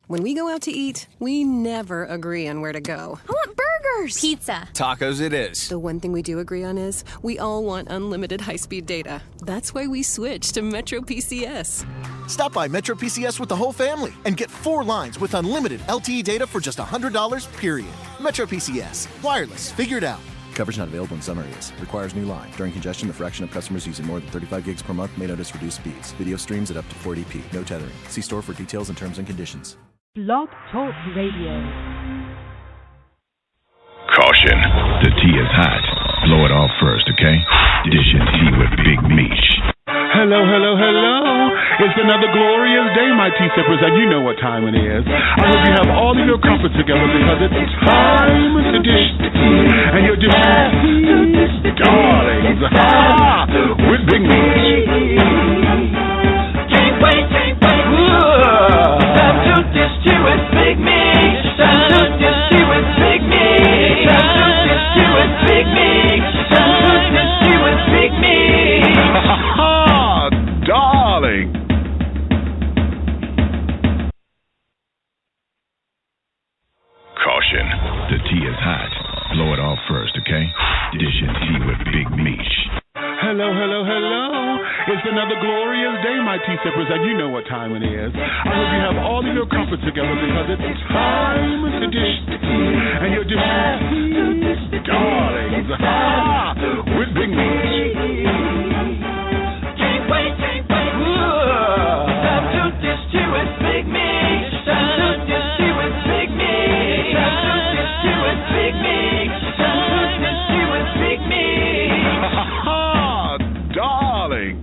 When we go out to eat, we never agree on where to go. I want burgers! Pizza. Tacos it is. The one thing we do agree on is we all want unlimited high-speed data. That's why we switched to Metro PCS. Stop by Metro PCS with the whole family and get 4 lines with unlimited LTE data for just $100, period. Metro PCS. Wireless. Figured out. Coverage not available in some areas. Requires new line. During congestion, the fraction of customers using more than 35 gigs per month may notice reduced speeds. Video streams at up to 480p. No tethering. See store for details and terms and conditions. Blog Talk Radio. Caution. The tea is hot. Blow it off first, okay? Dish and tea with Big Meech. Hello, hello, hello. It's another glorious day, my tea sippers, and you know what time it is. I hope you have all of your comforts together because it's time to dish the tea. And your dish is darlings. With Big Meech. Can't wait. Time to dish tea with Big Meech. Time to dish tea with Big Meech. Time to dish tea with Big Meech. Time to dish tea with Big Meech. Darling. Caution. The tea is hot. Blow it off first, okay? Dish and tea with Big Meech. Hello, hello, hello. It's another glorious day, my tea sippers, and you know what time it is. I hope you have all of your comforts together because it's time to dish the tea. And your dish is darlings. With Big Meech. Can't wait. Time to dish tea with Big Meech. Time to dish tea with Big Meech. Time to dish tea with Big Meech. Time to dish tea with Big Meech. Darling.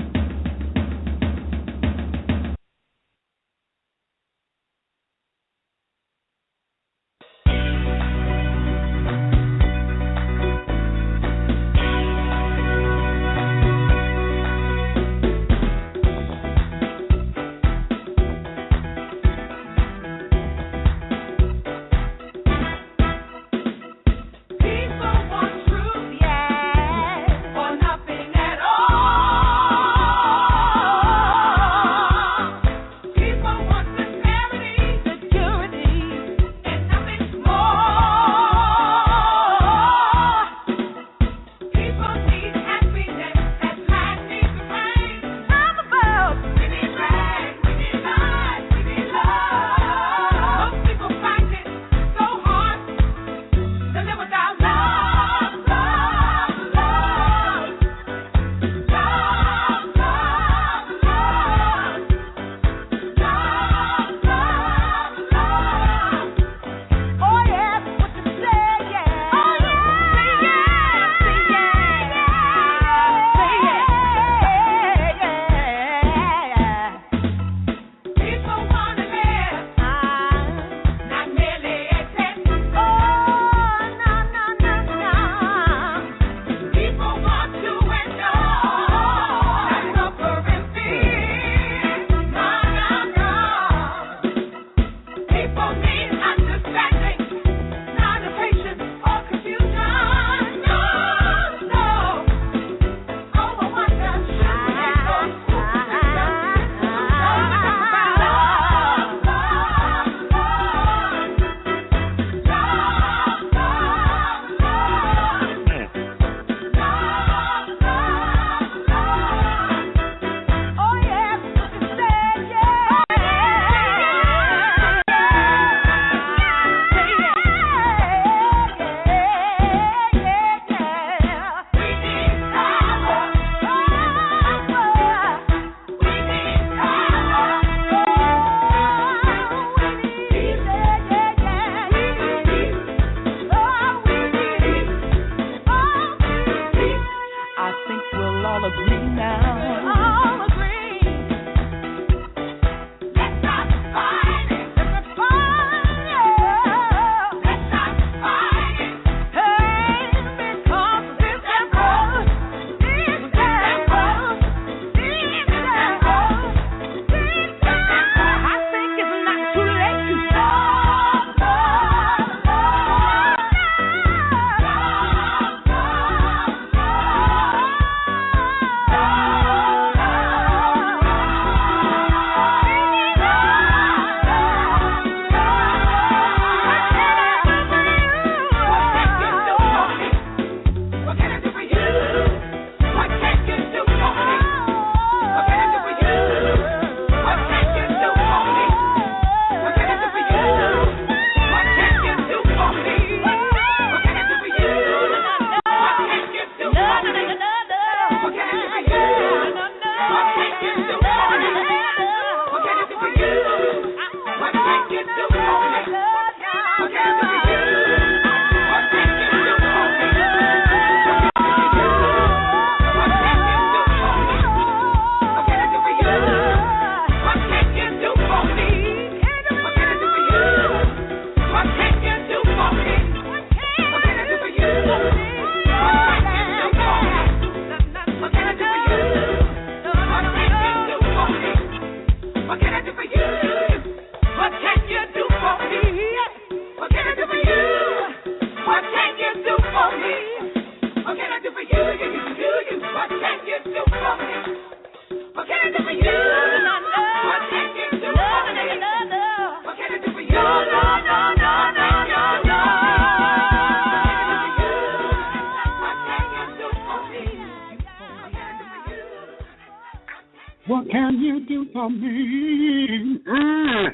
on me.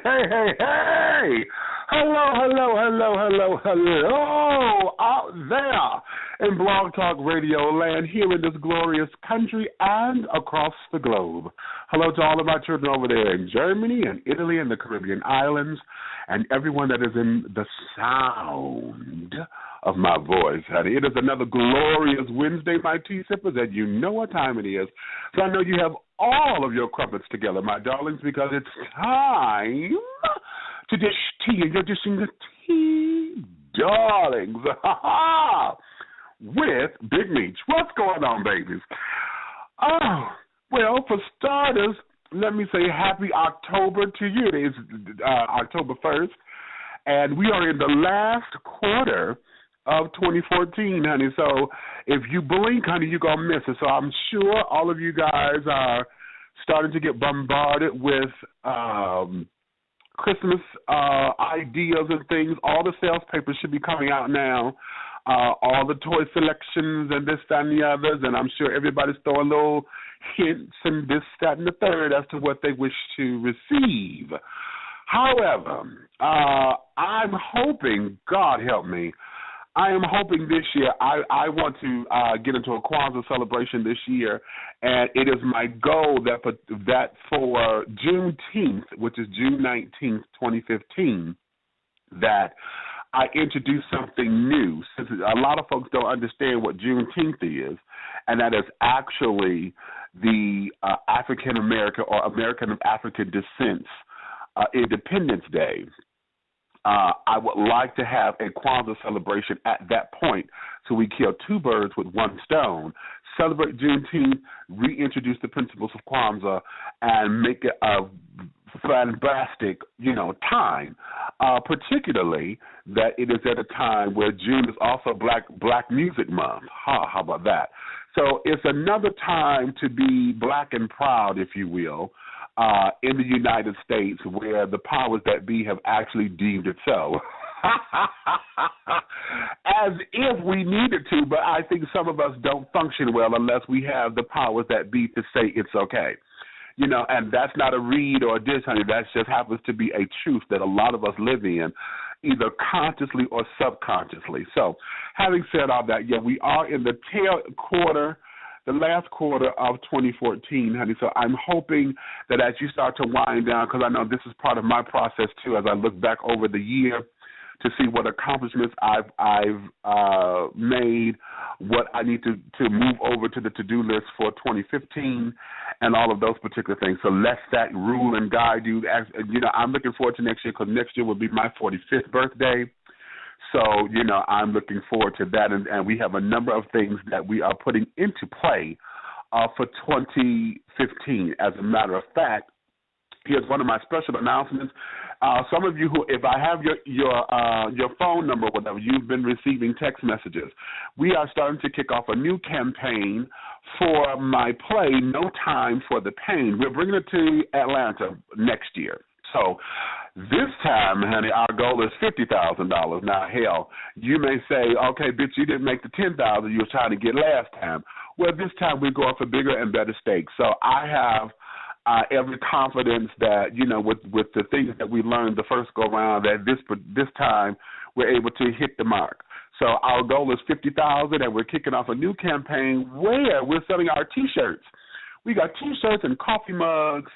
Hey. Hello out there in Blog Talk Radio land here in this glorious country and across the globe. Hello to all of my children over there in Germany and Italy and the Caribbean islands and everyone that is in the sound of my voice, honey. It is another glorious Wednesday, my tea sippers, and you know what time it is. So I know you have all of your crumpets together, my darlings, because it's time to dish tea, and you're dishing the tea, darlings, with Big Meech. What's going on, babies? Oh, well, for starters, let me say happy October to you. It is October 1st, and we are in the last quarter of 2014, honey. So if you blink, honey, you're going to miss it. So I'm sure all of you guys are starting to get bombarded with Christmas ideas and things. All the sales papers should be coming out now. All the toy selections and this, that, and the others. And I'm sure everybody's throwing little hints and this, that, and the third as to what they wish to receive. However, I'm hoping, God help me, I am hoping this year, I want to get into a Kwanzaa celebration this year, and it is my goal that for Juneteenth, which is June 19th, 2015, that I introduce something new, since a lot of folks don't understand what Juneteenth is, and that is actually the African American or American of African descent Independence Day. I would like to have a Kwanzaa celebration at that point, so we kill two birds with one stone, celebrate Juneteenth, reintroduce the principles of Kwanzaa, and make it a fantastic, time, particularly that it is at a time where June is also Black Music Month. How about that? So it's another time to be black and proud, if you will, in the United States, where the powers that be have actually deemed it so. As if we needed to, but I think some of us don't function well unless we have the powers that be to say it's okay. And that's not a read or a diss, honey. That just happens to be a truth that a lot of us live in, either consciously or subconsciously. So having said all that, yeah, we are in the the last quarter of 2014, honey. So I'm hoping that as you start to wind down, because I know this is part of my process too, as I look back over the year to see what accomplishments I've made, what I need to move over to the to-do list for 2015, and all of those particular things. So let that rule and guide you. I'm looking forward to next year, because next year will be my 45th birthday. So, I'm looking forward to that, and we have a number of things that we are putting into play for 2015. As a matter of fact, here's one of my special announcements. Some of you who, if I have your phone number, whatever, you've been receiving text messages. We are starting to kick off a new campaign for my play, No Time for the Pain. We're bringing it to Atlanta next year. So this time, honey, our goal is $50,000. Now, hell, you may say, okay, bitch, you didn't make the $10,000 you were trying to get last time. Well, this time we're going for bigger and better stakes. So I have every confidence that, with the things that we learned the first go-round, that this time we're able to hit the mark. So our goal is $50,000, and we're kicking off a new campaign where we're selling our T-shirts. We got T-shirts and coffee mugs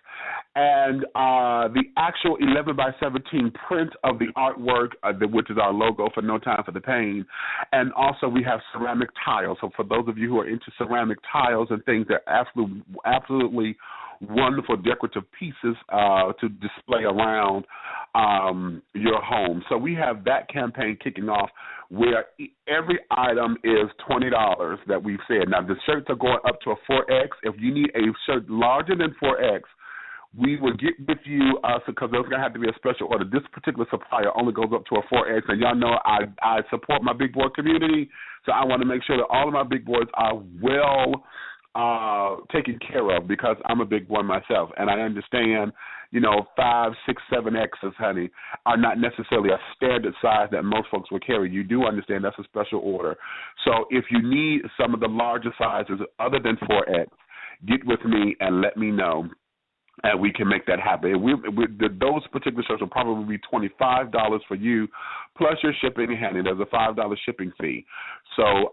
and the actual 11 by 17 print of the artwork, which is our logo for No Time for the Pain. And also we have ceramic tiles. So for those of you who are into ceramic tiles and things, they're absolutely wonderful decorative pieces to display around your home. So we have that campaign kicking off where every item is $20 that we've said. Now, the shirts are going up to a 4X. If you need a shirt larger than 4X, we will get with you because there's going to have to be a special order. This particular supplier only goes up to a 4X, and y'all know I support my big boy community, so I want to make sure that all of my big boys are well taken care of, because I'm a big boy myself, and I understand, 5, 6, 7Xs, honey, are not necessarily a standard size that most folks will carry. You do understand that's a special order. So if you need some of the larger sizes other than 4X, get with me and let me know. and we can make that happen. Those particular shows will probably be $25 for you, plus your shipping and handling. There's a $5 shipping fee. So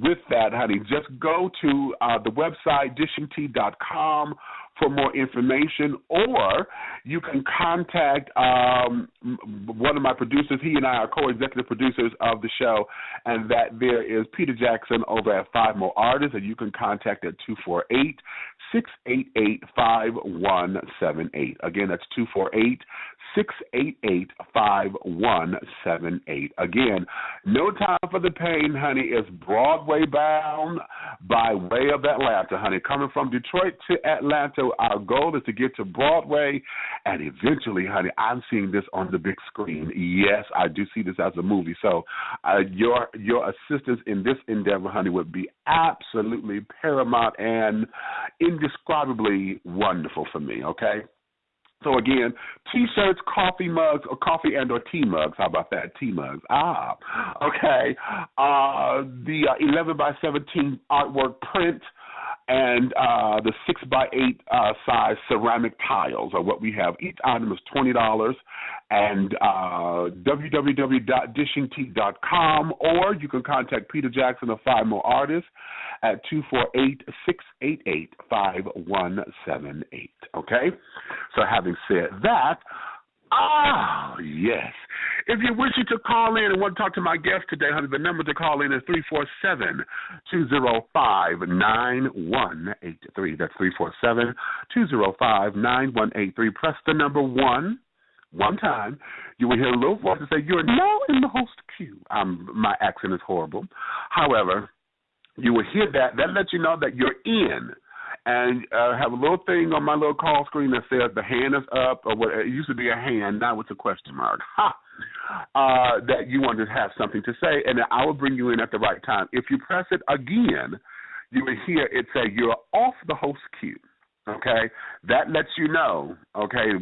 with that, honey, just go to the website, dishingtea.com, for more information, or you can contact one of my producers. He and I are co-executive producers of the show, and that there is Peter Jackson over at 5 More Artists, and you can contact at 248-688-5178. Again, that's 248-688-5178. Again, No Time for the Pain, honey, is Broadway bound by way of Atlanta, honey. Coming from Detroit to Atlanta, our goal is to get to Broadway, and eventually, honey, I'm seeing this on the big screen. Yes, I do see this as a movie. So your assistance in this endeavor, honey, would be absolutely paramount and indescribably wonderful for me, okay? So, again, T-shirts, coffee mugs, or coffee and or tea mugs. How about that? Tea mugs. Okay. The 11 by 17 artwork print and the 6x8 size ceramic tiles are what we have. Each item is $20. And www.dishingtea.com, or you can contact Peter Jackson of 5 More Artists at 248-688-5178. Okay? So having said that, yes. If you're wishing to call in and want to talk to my guest today, honey, the number to call in is 347-205-9183. That's 347-205-9183. Press the number 1 time. You will hear a little voice and say, "You're now in the host queue." My accent is horrible. However, you will hear that. That lets you know that you're in. And have a little thing on my little call screen that says the hand is up, or what it used to be a hand, now it's a question mark. That you want to have something to say, and I will bring you in at the right time. If you press it again, you will hear it say you're off the host queue. Okay, that lets you know, okay,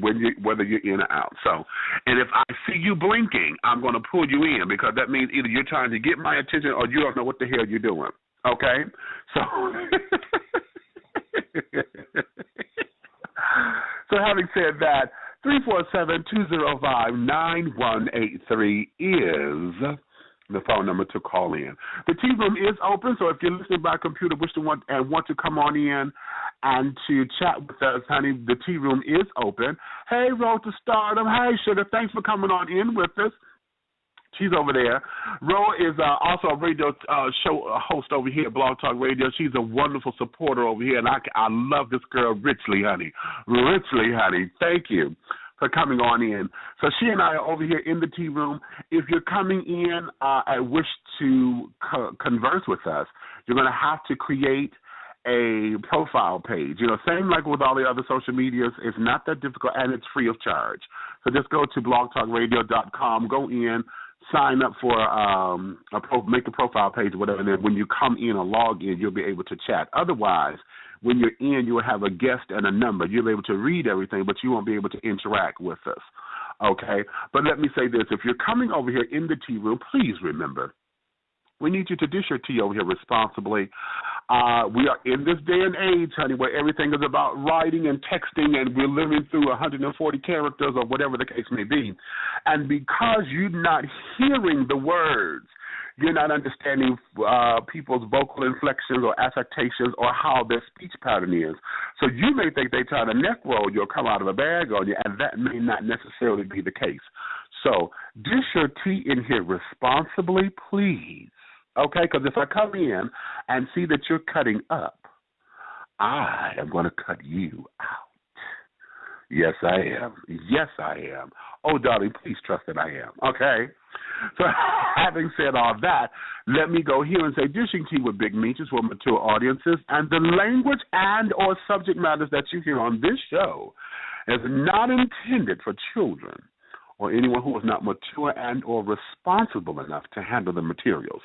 whether you're in or out. So, and if I see you blinking, I'm going to pull you in, because that means either you're trying to get my attention or you don't know what the hell you're doing. Okay, so. So having said that, 347-205-9183 is the phone number to call in. The tea room is open, so if you're listening by computer, want to come on in and to chat with us, honey, the tea room is open. Hey, Road to Stardom. Hey, Sugar, thanks for coming on in with us. She's over there. Ro is also a radio show host over here at Blog Talk Radio. She's a wonderful supporter over here, and I love this girl richly, honey. Richly, honey. Thank you for coming on in. So she and I are over here in the tea room. If you're coming in and wish to converse with us, you're going to have to create a profile page. You know, same like with all the other social medias, it's not that difficult, and it's free of charge. So just go to blogtalkradio.com, go in, sign up for make a profile page or whatever, and then when you come in or log in, you'll be able to chat. Otherwise, when you're in, you will have a guest and a number. You'll be able to read everything, but you won't be able to interact with us. Okay? But let me say this. If you're coming over here in the tea room, please remember, we need you to dish your tea over here responsibly. We are in this day and age, honey, where everything is about writing and texting, and we're living through 140 characters or whatever the case may be. And because you're not hearing the words, you're not understanding people's vocal inflections or affectations or how their speech pattern is. So you may think they try to neck roll you or come out of a bag on you, and that may not necessarily be the case. So dish your tea in here responsibly, please. Okay, because if I come in and see that you're cutting up, I am going to cut you out. Yes, I am. Yes, I am. Oh, darling, please trust that I am. Okay? So having said all that, let me go here and say Dishing Tea with Big Meech is for mature audiences, and the language and or subject matters that you hear on this show is not intended for children or anyone who is not mature and or responsible enough to handle the materials.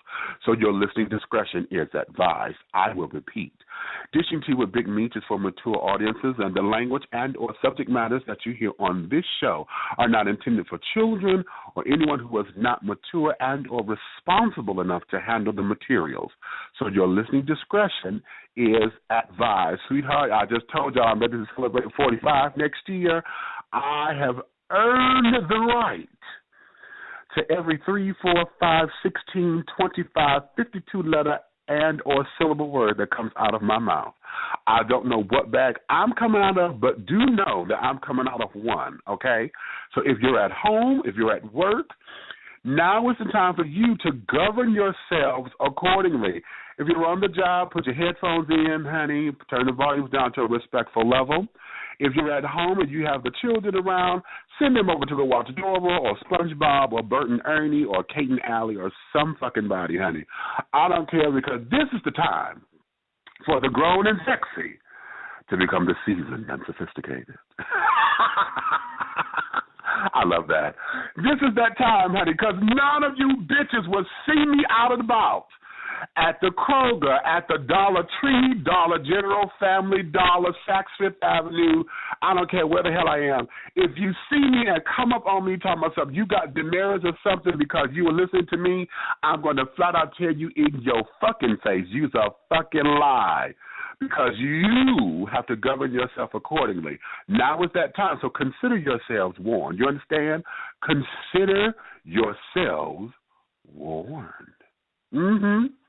So your listening discretion is advised. I will repeat. Dishing Tea with Big Meech is for mature audiences, and the language and or subject matters that you hear on this show are not intended for children or anyone who is not mature and or responsible enough to handle the materials. So your listening discretion is advised. Sweetheart, I just told y'all I'm ready to celebrate 45 next year. I have earned the right to every 3, 4, 5, 16, 25, 52 letter and or syllable word that comes out of my mouth. I don't know what bag I'm coming out of, but do know that I'm coming out of one, okay? So if you're at home, if you're at work, now is the time for you to govern yourselves accordingly. If you're on the job, put your headphones in, honey, turn the volumes down to a respectful level. If you're at home and you have the children around, send them over to the Watch Dora or SpongeBob or Bert and Ernie or Kate and Allie or some fucking body, honey. I don't care, because this is the time for the grown and sexy to become the seasoned and sophisticated. I love that. This is that time, honey, because none of you bitches will see me out and about at the Kroger, at the Dollar Tree, Dollar General, Family Dollar, Saks Fifth Avenue. I don't care where the hell I am. If you see me and come up on me talking about something, you got demerits or something because you were listening to me, I'm going to flat out tell you in your fucking face, you's a fucking lie. Because you have to govern yourself accordingly. Now is that time, so consider yourselves warned. You understand? Consider yourselves warned.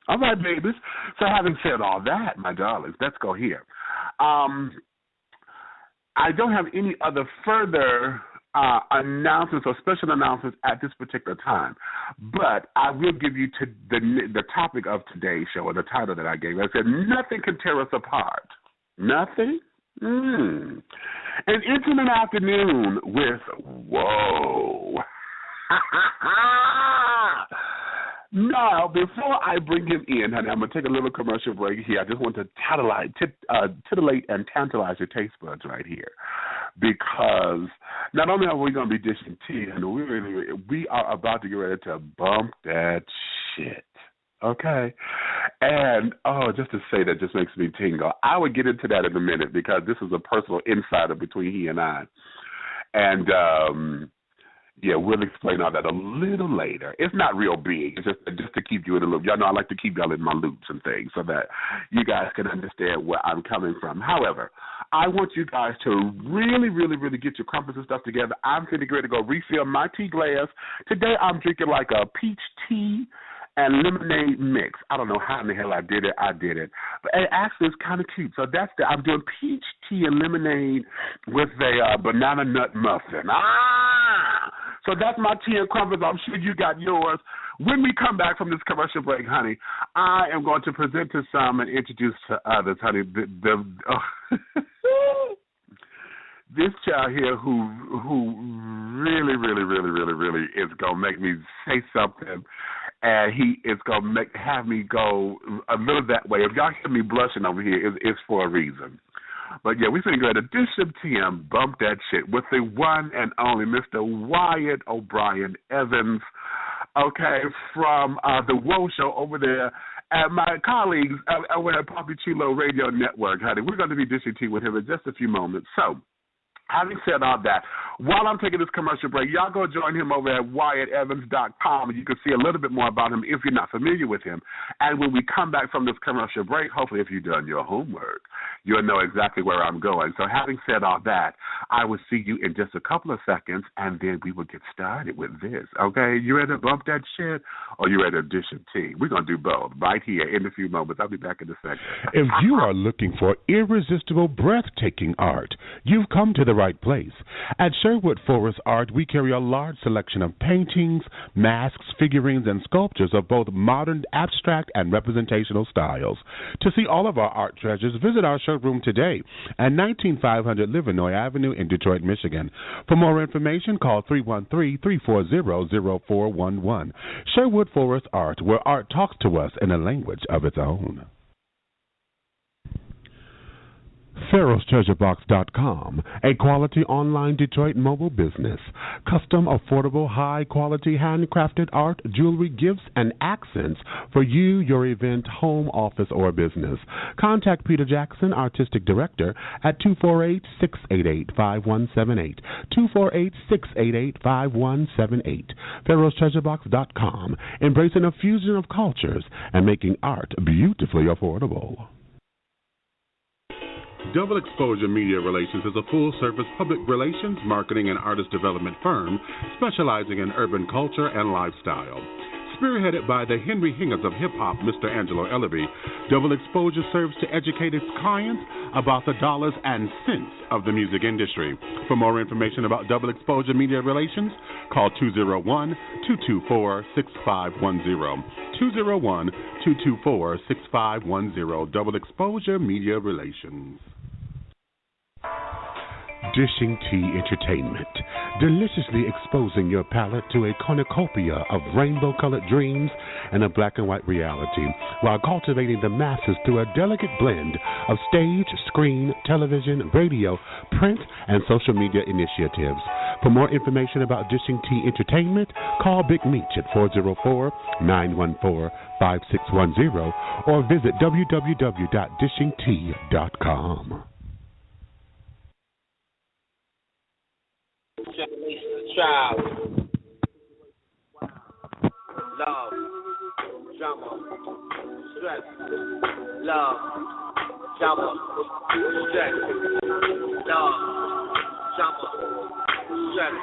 All right, babies. So having said all that, my darlings, let's go here. I don't have any other further announcements or special announcements at this particular time, but I will give you the topic of today's show, or the title that I gave. I said, nothing can tear us apart. Nothing? An intimate afternoon with Whoa. Now, before I bring him in, honey, I'm going to take a little commercial break here. I just want to titillate and tantalize your taste buds right here. Because not only are we going to be dishing tea, and we are about to get ready to bump that shit. Okay? And, just to say that just makes me tingle. I would get into that in a minute, because this is a personal insider between he and I. And, yeah, we'll explain all that a little later. It's not real big. It's just to keep you in the loop. Y'all know I like to keep y'all in my loops and things so that you guys can understand where I'm coming from. However, I want you guys to really, really, really get your crumpets and stuff together. I'm going to get ready to go refill my tea glass. Today I'm drinking like a peach tea and lemonade mix. I don't know how in the hell I did it. But actually, it's kind of cute. So I'm doing peach tea and lemonade with a banana nut muffin. So that's my tea and crumpets. I'm sure you got yours. When we come back from this commercial break, honey, I am going to present to some and introduce to others, honey. This child here who really, really, really, really, really is going to make me say something, and he is going to have me go a little that way. If y'all hear me blushing over here, it's for a reason. But, yeah, we're going to go to dish some tea and bump that shit with the one and only Mr. Wyatt O'Brian Evans, okay, from the W.O.E.Show over there at my colleagues over at PapiChulo Radio Network, honey. We're going to be dishing tea with him in just a few moments. So, having said all that, while I'm taking this commercial break, y'all go join him over at WyattEvans.com, and you can see a little bit more about him if you're not familiar with him. And when we come back from this commercial break, hopefully if you've done your homework, you'll know exactly where I'm going. So having said all that, I will see you in just a couple of seconds, and then we will get started with this, okay? You ready to bump that shit, or you ready to dish some tea? We're going to do both right here in a few moments. I'll be back in a second. If you are looking for irresistible, breathtaking art, you've come to the right place. At Sherwood Forest Art, we carry a large selection of paintings, masks, figurines, and sculptures of both modern, abstract, and representational styles. To see all of our art treasures, visit our showroom today at 19500 Livernois Avenue in Detroit, Michigan. For more information, call 313-340-0411. Sherwood Forest Art, where art talks to us in a language of its own. Pharoah'sTreasureBox.com, a quality online Detroit mobile business. Custom, affordable, high-quality, handcrafted art, jewelry, gifts, and accents for you, your event, home, office, or business. Contact Peter Jackson, Artistic Director, at 248-688-5178, 248-688-5178. Pharoah'sTreasureBox.com, embracing a fusion of cultures and making art beautifully affordable. Double Exposure Media Relations is a full-service public relations, marketing, and artist development firm specializing in urban culture and lifestyle. Spearheaded by the Henry Hingers of hip-hop, Mr. Angelo Ellaby, Double Exposure serves to educate its clients about the dollars and cents of the music industry. For more information about Double Exposure Media Relations, call 201-224-6510. 201-224-6510. Double Exposure Media Relations. Dishing Tea Entertainment, deliciously exposing your palate to a cornucopia of rainbow-colored dreams and a black and white reality, while cultivating the masses through a delicate blend of stage, screen, television, radio, print, and social media initiatives. For more information about Dishing Tea Entertainment, call Big Meech at 404-914-5610 or visit www.dishingtea.com. Child, love, drama, stress, love, drama, stress, love, drama, stress,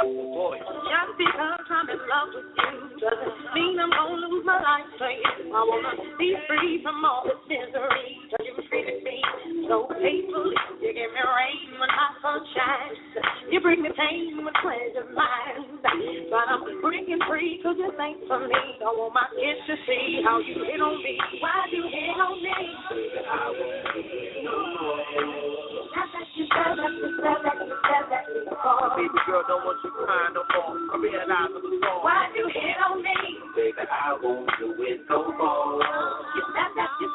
boy. Just because I'm in love with you doesn't mean I'm gonna lose my life for you. I wanna be free from all this misery, 'cause you treated me so faithfully. You give me rain when my sun shines. You bring me pain when pleasure's mine. But I'm breaking free 'cause you think for me. I want my kids to see how you hit on me. Why you hit on me? I won't no more. You said that before. Baby girl, don't want you crying no more. I realize it was wrong. Why you hit on me? Baby, I won't do it no more. You said that before.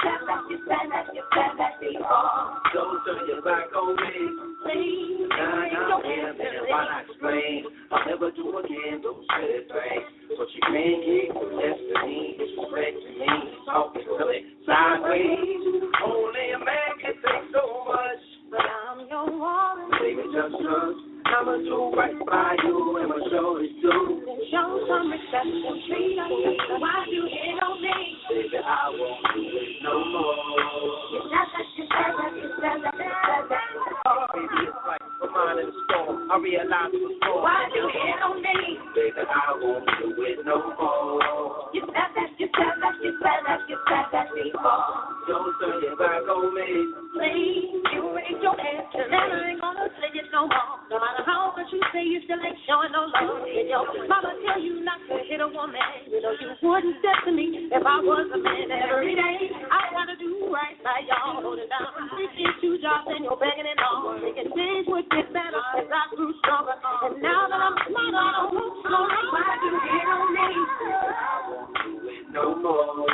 Don't turn your back on me. Please, Now, and while I explain, I'll never do again those silly things. But you can't get destiny, disrespecting me, talking silly sideways. Only a man can take so much. But I'm your woman. Baby, just trust. I'ma do right by you, and my show is due. Then show some respect and treat us. Why you hit on me? Baby, I won't do it no more. You said that. Baby, it's like a mine in the storm. I realize it was wrong. Why you hit on me? Baby, I won't do it no more. You said that before. Don't turn your back on me. Please, you raise your hand, and I ain't gonna say it no more. No matter how much you say, you still ain't showing no love. And your mama tell you not to hit a woman. You know you wouldn't step to me if I was a man. Every day I gotta do right by y'all. Hold it down, 52 jobs and you're begging it all. Thinking things would get better as I grew stronger. And now that I'm smarter, I don't want slower. Why you hit on me? No more.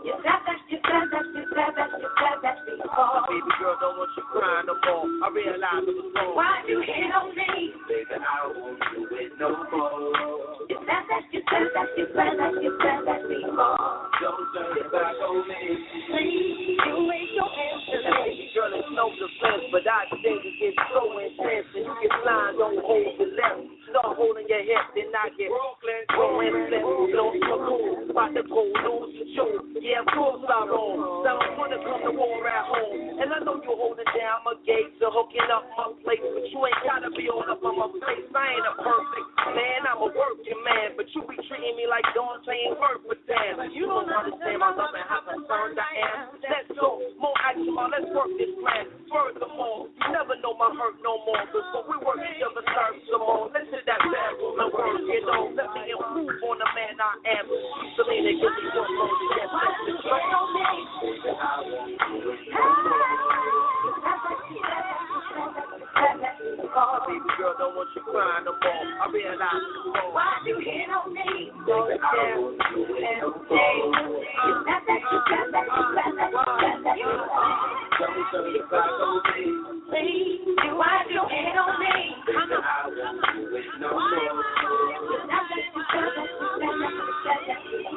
You said that before. Baby girl, don't want you crying no more. I realize it was wrong. Why you hit on me? Baby, I won't do it no more. You said that before. Don't turn your back on me. Please, you raise your hands to me. Girl, it's no defense, but I think it gets so intense. And you get blind, don't hold the left. Start holding your hip, then I get Brooklyn. Going flip, don't so cool. About to go lose the show. Yeah, of course I'm wrong. So I don't wanna come to war at home. And I know you're holding down my gates or hooking up my place, but you ain't gotta be all up on my face. I ain't a perfect man, I'm a working man, but you be treating me like Dante ain't worth a damn. You don't understand my love and how concerned I am. Let's go, more action, let's work this plan. Furthermore, you never know my hurt no more. Before we work together, serve some more. Listen to that bedroom and work, you know. Let me improve on the man I am. Selena, give me one more chance. Baby girl, don't want you crying no more. I realize it's wrong. Why you hit on me? Baby, I won't do it no more. Don't Please, you wipe your head on me. Come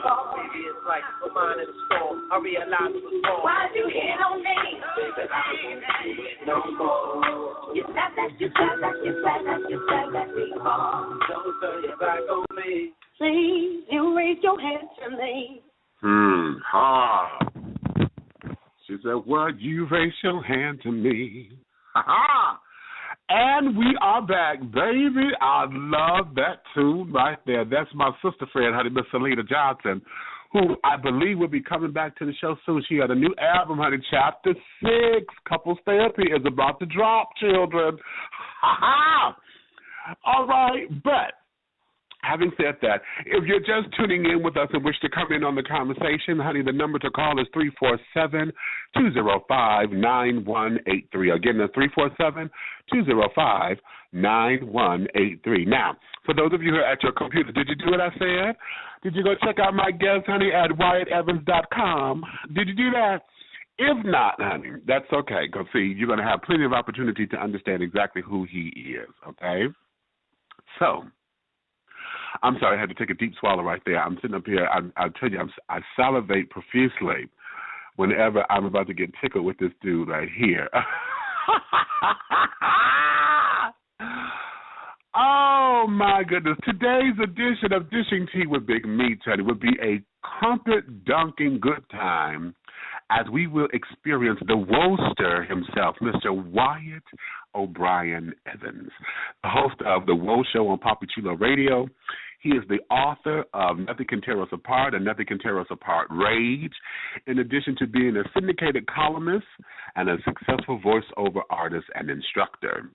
on. It's like a mine in a storm. I realize it was wrong. Why'd you hit on me? No more. You said that before. Don't turn your back on me. Please, you raise your hand to me. Ha. She said, well, you raise your hand to me. Ha ha. And we are back, baby. I love that tune right there. That's my sister friend, honey, Miss Selena Johnson, who I believe will be coming back to the show soon. She had a new album, honey, Chapter 6. Couples Therapy is about to drop, children. Ha ha. All right, but having said that, if you're just tuning in with us and wish to come in on the conversation, honey, the number to call is 347-205-9183. Again, that's 347-205-9183. Now, for those of you who are at your computer, did you do what I said? Did you go check out my guest, honey, at WyattEvans.com? Did you do that? If not, honey, that's okay, because, see, you're going to have plenty of opportunity to understand exactly who he is, okay? So, I'm sorry, I had to take a deep swallow right there. I'm sitting up here. I tell you, I salivate profusely whenever I'm about to get tickled with this dude right here. Oh, my goodness. Today's edition of Dishing Tea with Big Meat, honey, would be a crumpet-dunking good time as we will experience the WOEster himself, Mr. Wyatt O'Brian Evans, the host of the W.O.E.Show on PapiChulo Radio. He is the author of Nothing Can Tear Us Apart and Nothing Can Tear Us Apart Rage, in addition to being a syndicated columnist and a successful voiceover artist and instructor.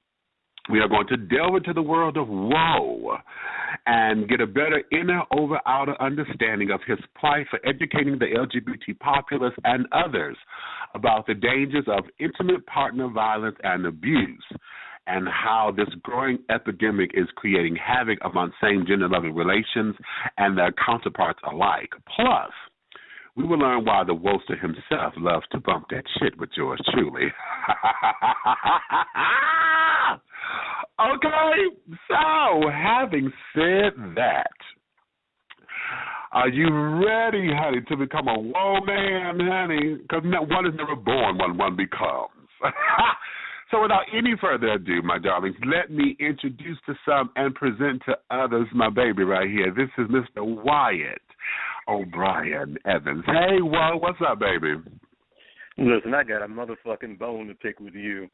We are going to delve into the world of woe and get a better inner over outer understanding of his plight for educating the LGBT populace and others about the dangers of intimate partner violence and abuse, and how this growing epidemic is creating havoc among same-gender loving relations and their counterparts alike. Plus, we will learn why the WOEster himself loves to bump that shit with yours truly. Okay, so having said that, are you ready, honey, to become a woe man, honey? Because one is never born, one becomes. So without any further ado, my darlings, let me introduce to some and present to others my baby right here. This is Mr. Wyatt O'Brian Evans. Hey, Whoa, what's up, baby? Listen, I got a motherfucking bone to pick with you.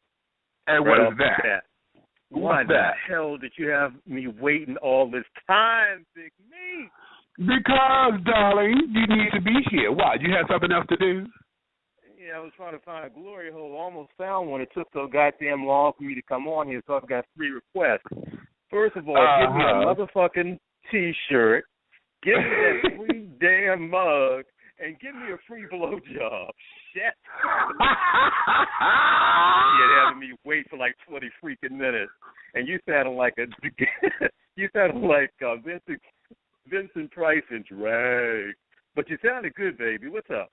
And what is that? Why the hell did you have me waiting all this time, Big Meat? Because, darling, you need to be here. Why? You had something else to do? Yeah, I was trying to find a glory hole. Almost found one. It took so goddamn long for me to come on here, so I've got 3 requests. First of all, give me a motherfucking T-shirt, give me that free damn mug, and give me a free blowjob. Shit. You're having me wait for like 20 freaking minutes, and you sounded like Vincent Price in drag. But you sounded good, baby. What's up?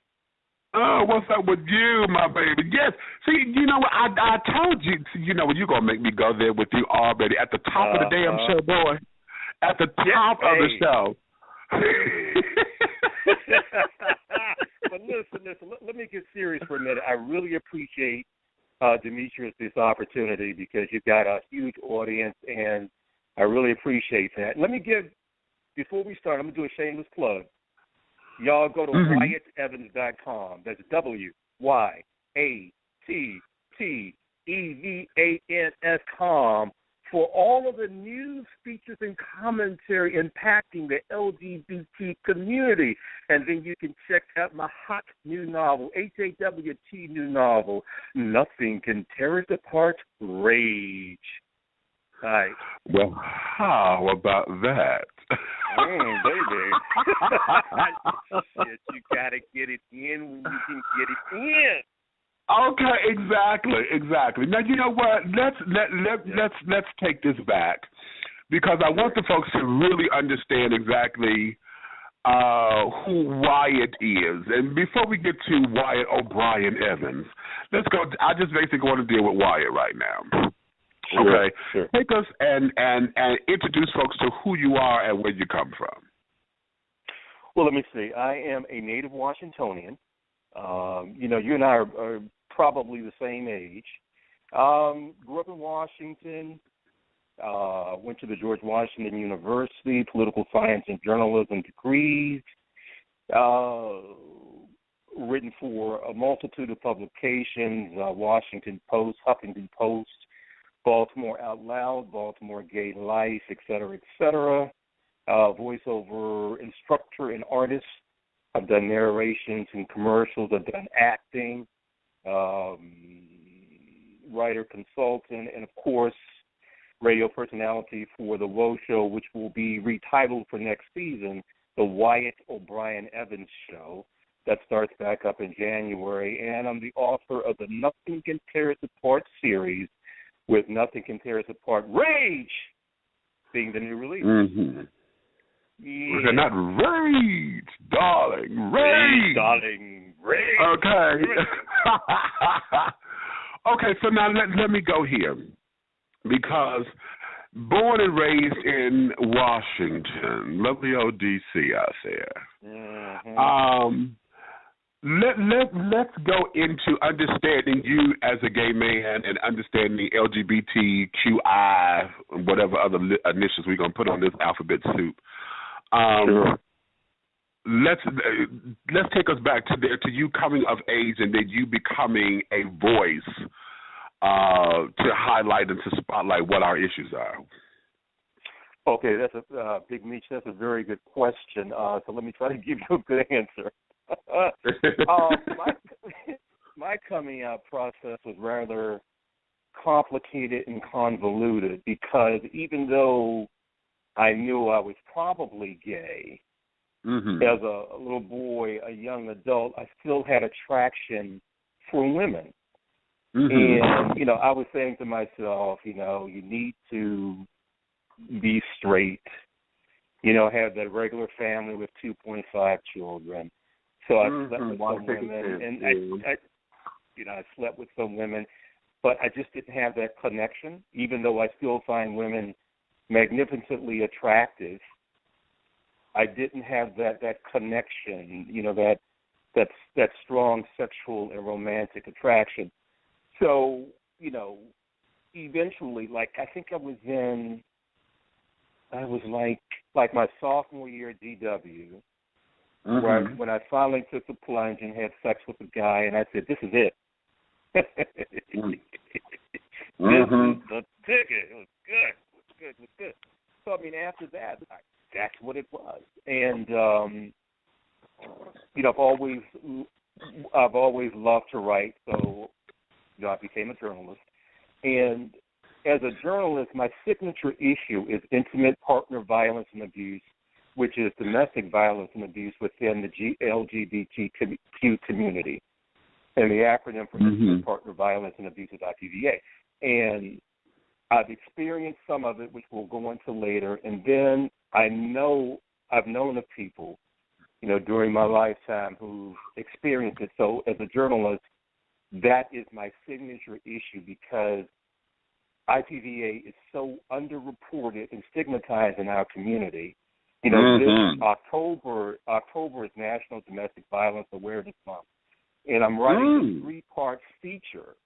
Oh, what's up with you, my baby? Yes. See, you know what? I told you, you know what? You're going to make me go there with you already. At the top of the damn show, boy. At the top of the show. But listen, let me get serious for a minute. I really appreciate, Demetrius, this opportunity because you've got a huge audience, and I really appreciate that. Let me before we start, I'm going to do a shameless plug. Y'all go to WyattEvans.com. That's WYATTEVANS.com for all of the news, features, and commentary impacting the LGBT community. And then you can check out my hot new novel, HAWT new novel, Nothing Can Tear Us Apart, Rage. Hi. Well, how about that? Baby. Shit, you got to get it in when you can get it in. Okay, exactly. Now you know what? Let's take this back because I want the folks to really understand exactly who Wyatt is. And before we get to Wyatt O'Brian Evans, let's go. I just basically want to deal with Wyatt right now. Okay? Sure. Take us and introduce folks to who you are and where you come from. Well, let me see. I am a native Washingtonian. You and I are probably the same age. Grew up in Washington. Went to the George Washington University, political science and journalism degrees. Written for a multitude of publications, Washington Post, Huffington Post, Baltimore Out Loud, Baltimore Gay Life, et cetera, voiceover instructor and artist. I've done narrations and commercials. I've done acting, writer, consultant, and, of course, radio personality for the W.O.E.Show, which will be retitled for next season, the Wyatt O'Brian Evans Show. That starts back up in January. And I'm the author of the Nothing Can Tear Us Apart series, with Nothing Can Tear Us Apart Rage being the new release. Mm-hmm. Yeah. Not rage, darling. Rage. Darling. Rage. Okay. Okay, so now let me go here. Because born and raised in Washington, lovely old D.C. out there. Mm-hmm. Let's go into understanding you as a gay man and understanding LGBTQI, whatever other initials we're going to put on this alphabet soup. Sure. Let's take us back to there, to you coming of age and then you becoming a voice to highlight and to spotlight what our issues are. Okay, that's a Big Meech. That's a very good question. So let me try to give you a good answer. My coming out process was rather complicated and convoluted because even though I knew I was probably gay, as a little boy, a young adult, I still had attraction for women. And, I was saying to myself, you need to be straight, have that regular family with 2.5 children. So I slept with some women, and I slept with some women, but I just didn't have that connection, even though I still find women magnificently attractive. I didn't have that connection, that strong sexual and romantic attraction. So, eventually, I think I was like my sophomore year at DW, when I finally took the plunge and had sex with a guy, and I said, this is it. This is the ticket. It was good. So, after that, that's what it was. And, I've always loved to write, so I became a journalist. And as a journalist, my signature issue is intimate partner violence and abuse, which is domestic violence and abuse within the LGBTQ community. And the acronym for intimate partner violence and abuse is IPVA. And I've experienced some of it, which we'll go into later. And then I've known of people, during my lifetime who've experienced it. So as a journalist, that is my signature issue because IPVA is so underreported and stigmatized in our community. This October is National Domestic Violence Awareness Month, and I'm writing a 3-part feature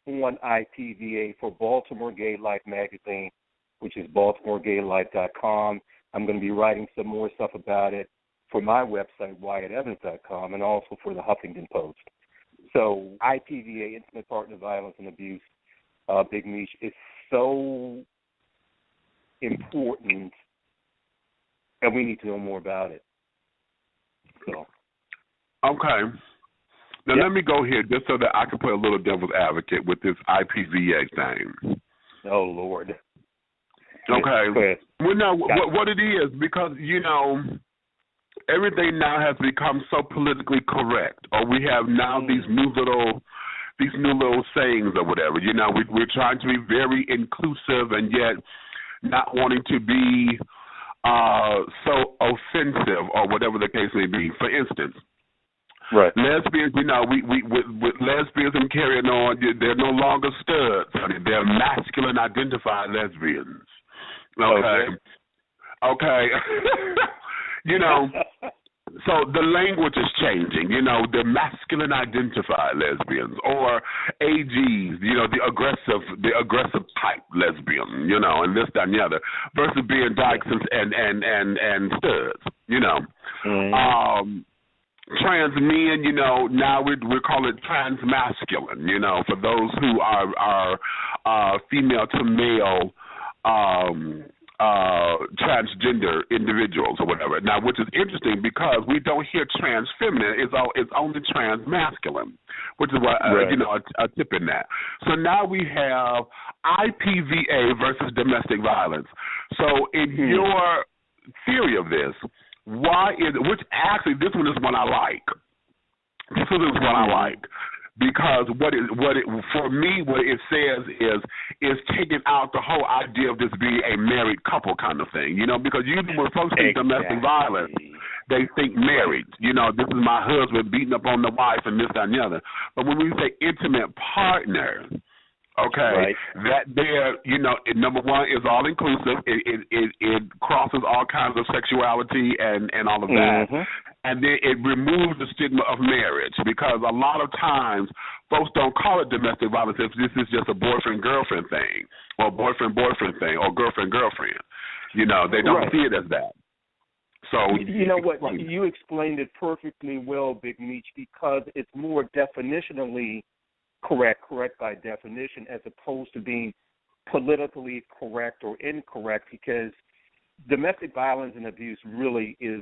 on IPVA for Baltimore Gay Life magazine, which is BaltimoreGayLife.com. I'm going to be writing some more stuff about it for my website, WyattEvans.com, and also for the Huffington Post. So IPVA, Intimate Partner Violence and Abuse, Big Meech, is so important, and we need to know more about it. So. Okay. Now let me go here just so that I can play a little devil's advocate with this IPVA thing. Oh, Lord. Okay. Well, no, what it is, because, everything now has become so politically correct, or we have now these new little sayings or whatever. We're trying to be very inclusive and yet not wanting to be so offensive or whatever the case may be. For instance, right. Lesbians, we with lesbianism carrying on, they're no longer studs, honey. They're masculine identified lesbians. Okay. So the language is changing. The masculine identified lesbians or AGs, the aggressive type lesbian, and this, that, and the other, versus being dykes and studs, Trans men, now we call it transmasculine, for those who are female to male transgender individuals or whatever. Now, which is interesting because we don't hear trans feminine. It's only trans masculine, which is what a tip in that. So now we have IPVA versus domestic violence. So in your theory of this, this one is one I like. This one is one I like. Because what it says is taking out the whole idea of this being a married couple kind of thing, because usually when folks think domestic violence, they think married. This is my husband beating up on the wife and this, that, and the other. But when we say intimate partner, that there, number one is all inclusive. It crosses all kinds of sexuality and all of that. And then it removes the stigma of marriage, because a lot of times folks don't call it domestic violence if this is just a boyfriend-girlfriend thing or boyfriend-boyfriend thing or girlfriend-girlfriend. They don't see it as that. So you know what? You explained it perfectly well, Big Meech, because it's more definitionally correct by definition, as opposed to being politically correct or incorrect, because domestic violence and abuse really is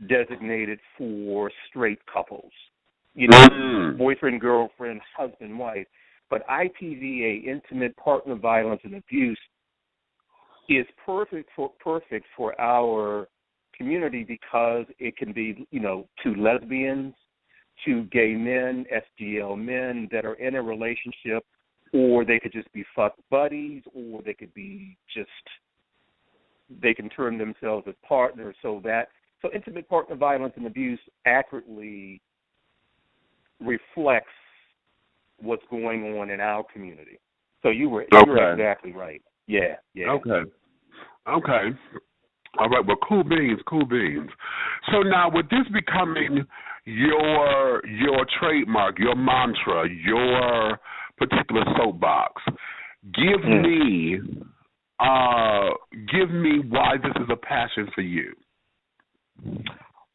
designated for straight couples, boyfriend, girlfriend, husband, wife. But IPVA, intimate partner violence and abuse, is perfect for our community, because it can be, two lesbians, two gay men, SGL men that are in a relationship, or they could just be fuck buddies, or they could be they can term themselves as partners. So intimate partner violence and abuse accurately reflects what's going on in our community. So you were exactly right. Yeah. Okay. All right. Well, cool beans. So now, with this becoming your trademark, your mantra, your particular soapbox, give me why this is a passion for you.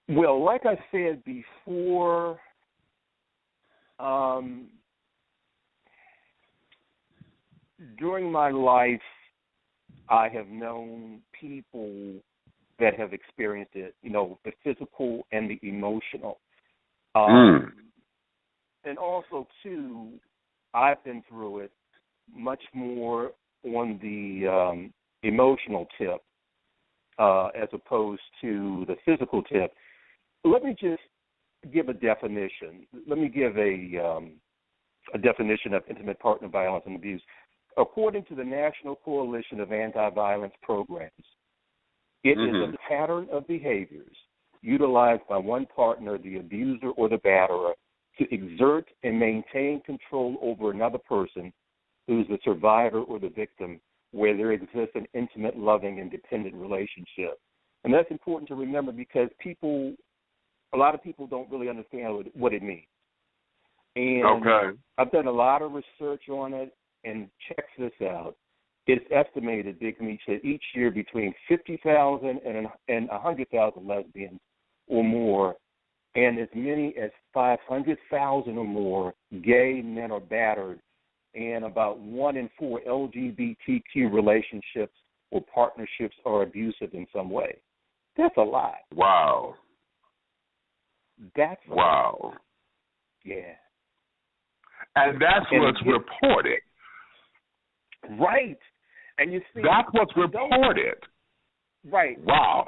Well, like I said before, during my life, I have known people that have experienced it, the physical and the emotional. And also, too, I've been through it much more on the emotional tip as opposed to the physical tip. Let me just give a definition. Let me give a definition of intimate partner violence and abuse. According to the National Coalition of Anti-Violence Programs, it is a pattern of behaviors utilized by one partner, the abuser or the batterer, to exert and maintain control over another person who's the survivor or the victim, where there exists an intimate, loving, and dependent relationship. And that's important to remember, because a lot of people don't really understand what it means. And I've done a lot of research on it, and check this out. It's estimated, Big Meech, that each year between 50,000 and 100,000 lesbians or more, and as many as 500,000 or more gay men are battered, and about 1 in 4 LGBTQ relationships or partnerships are abusive in some way. That's a lot. Wow. That's a lot. Yeah. And that's what's reported. Right. And you see, that's what's reported. Right. Wow.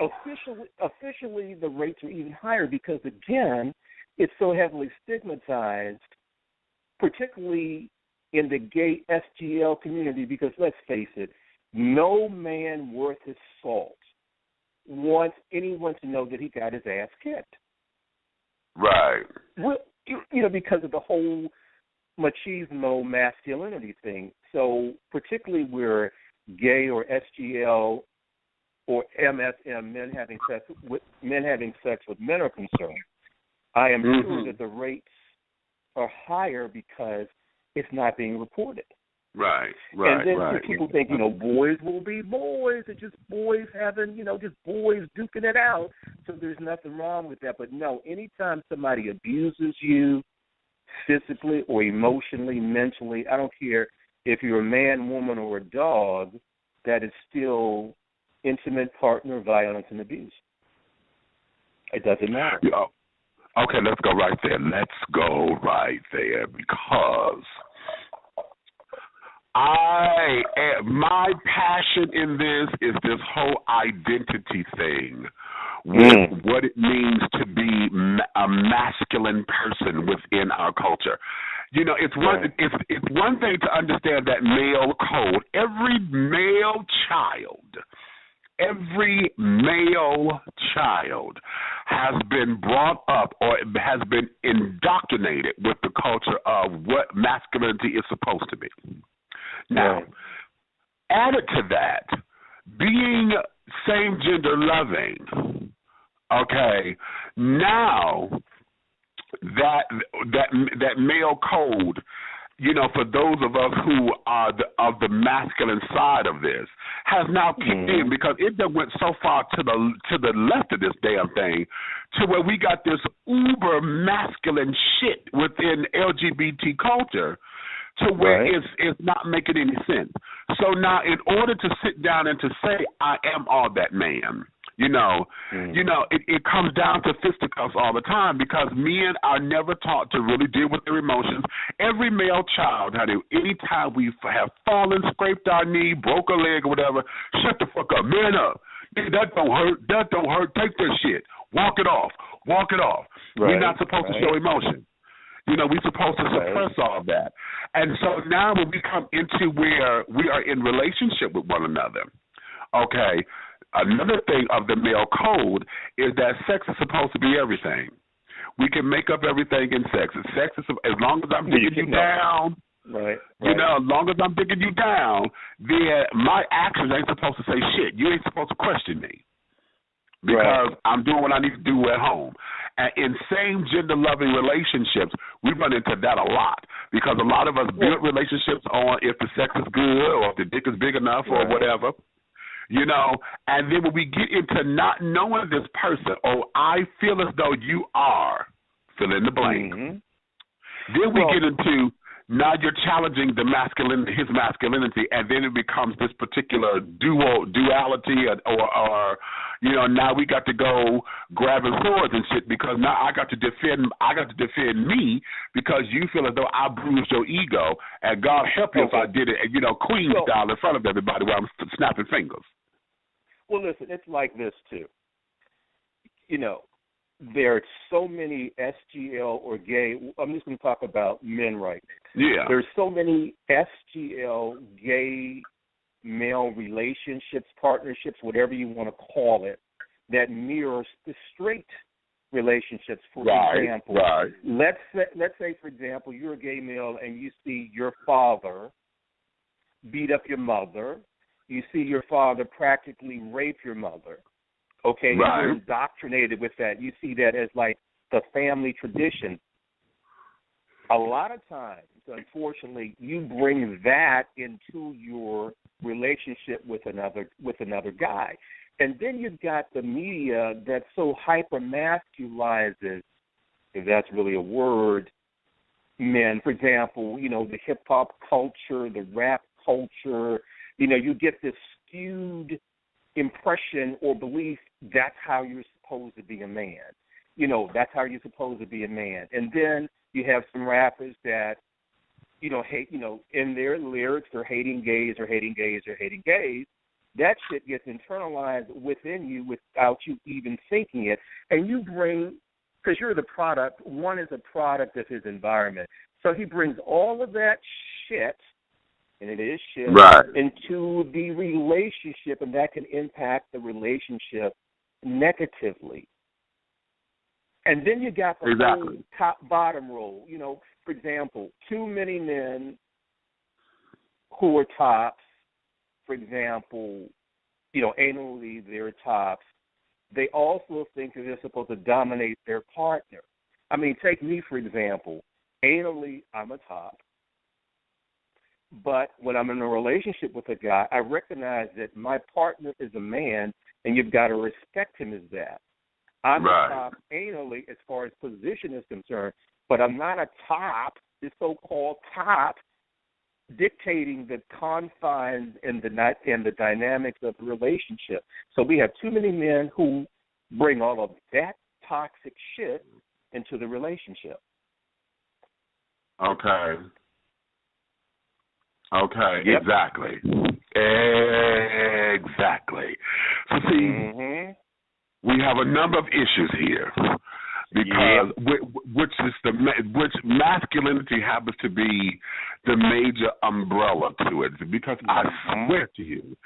Officially, the rates are even higher because, again, it's so heavily stigmatized, particularly in the gay SGL community, because let's face it, no man worth his salt wants anyone to know that he got his ass kicked. Right. Well, because of the whole machismo masculinity thing. So particularly where gay or SGL or MSM, men having sex with men are concerned, I am sure that the rates are higher because it's not being reported. Right. And then people think, boys will be boys. It's just boys having, just boys duking it out. So there's nothing wrong with that. But no, anytime somebody abuses you physically or emotionally, mentally, I don't care if you're a man, woman, or a dog, that is still intimate partner violence and abuse. It doesn't matter. Okay, let's go right there. Because my passion in this is this whole identity thing, with what it means to be a masculine person within our culture. It's one thing to understand that male code. Every male child has been brought up or has been indoctrinated with the culture of what masculinity is supposed to be. Now, added to that, being same-gender loving, okay, now that male code, for those of us who are of the masculine side of this, has now kicked in because it done went so far to the left of this damn thing to where we got this uber masculine shit within LGBT culture to where it's not making any sense. So now in order to sit down and to say I am all that man, it comes down to fisticuffs all the time because men are never taught to really deal with their emotions. Every male child, anytime we have fallen, scraped our knee, broke a leg or whatever, shut the fuck up, man up. That don't hurt, take that shit. Walk it off. We're not supposed to show emotion. We're supposed to suppress all that. And so now when we come into where we are in relationship with one another, okay, another thing of the male code is that sex is supposed to be everything. We can make up everything in sex. Sex is, as long as I'm digging you down, as long as I'm digging you down, then my actions ain't supposed to say shit. You ain't supposed to question me because I'm doing what I need to do at home. And in same-gender loving relationships, we run into that a lot because a lot of us build relationships on if the sex is good or if the dick is big enough or whatever. And then when we get into not knowing this person, I feel as though you are, fill in the blank. Then we get into, now you're challenging his masculinity, and then it becomes this particular duality or now we got to go grabbing swords and shit because now I got to defend me because you feel as though I bruised your ego, and God help you if I did it, Queen style in front of everybody while I'm snapping fingers. Well, listen, it's like this, too. There are so many SGL or gay, I'm just going to talk about men right now. Yeah. There's so many SGL gay male relationships, partnerships, whatever you want to call it, that mirrors the straight relationships. For example, let's say, for example, you're a gay male and you see your father beat up your mother. You see your father practically rape your mother. Okay, you're indoctrinated with that. You see that as like the family tradition. A lot of times, unfortunately, you bring that into your relationship with another guy. And then you've got the media that so hyper-masculizes, if that's really a word, men. For example, the hip-hop culture, the rap culture, you get this skewed impression or belief that's how you're supposed to be a man. That's how you're supposed to be a man. And then you have some rappers that, hate, in their lyrics, they're hating gays or hating gays or hating gays. That shit gets internalized within you without you even thinking it. And you bring, because you're the product, one is a product of his environment. So he brings all of that shit, and it is shit, into the relationship, and that can impact the relationship negatively. And then you got the whole top-bottom role. You know, for example, too many men who are tops, for example, you know, anally they're tops, they also think that they're supposed to dominate their partner. I mean, take me, for example. Anally, I'm a top. But when I'm in a relationship with a guy, I recognize that my partner is a man, and you've got to respect him as that. I'm a top anally as far as position is concerned, but I'm not a top, the so-called top, dictating the confines and the dynamics of the relationship. So we have too many men who bring all of that toxic shit into the relationship. Okay. Yep. Exactly. So see, we have a number of issues here because which masculinity happens to be the major umbrella to it. Because I swear to you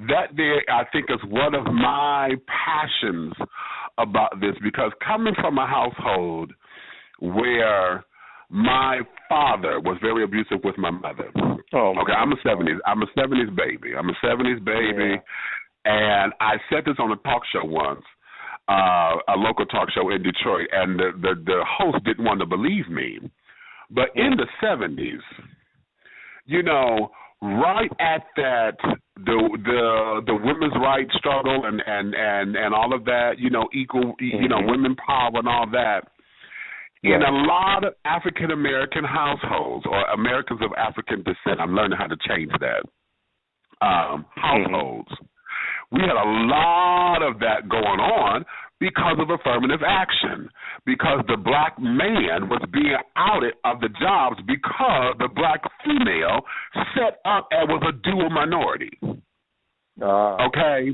that I think is one of my passions about this. Because coming from a household where my father was very abusive with my mother. Okay, I'm a 70s baby. And I said this on a talk show once, a local talk show in Detroit, and the host didn't want to believe me. But in the 70s, you know, right at that, the women's rights struggle and all of that, you know, equal, you know, women power and all that. In a lot of African-American households or Americans of African descent, I'm learning how to change that, households, we had a lot of that going on because of affirmative action, because the black man was being outed of the jobs because the black female set up and was a dual minority. Okay?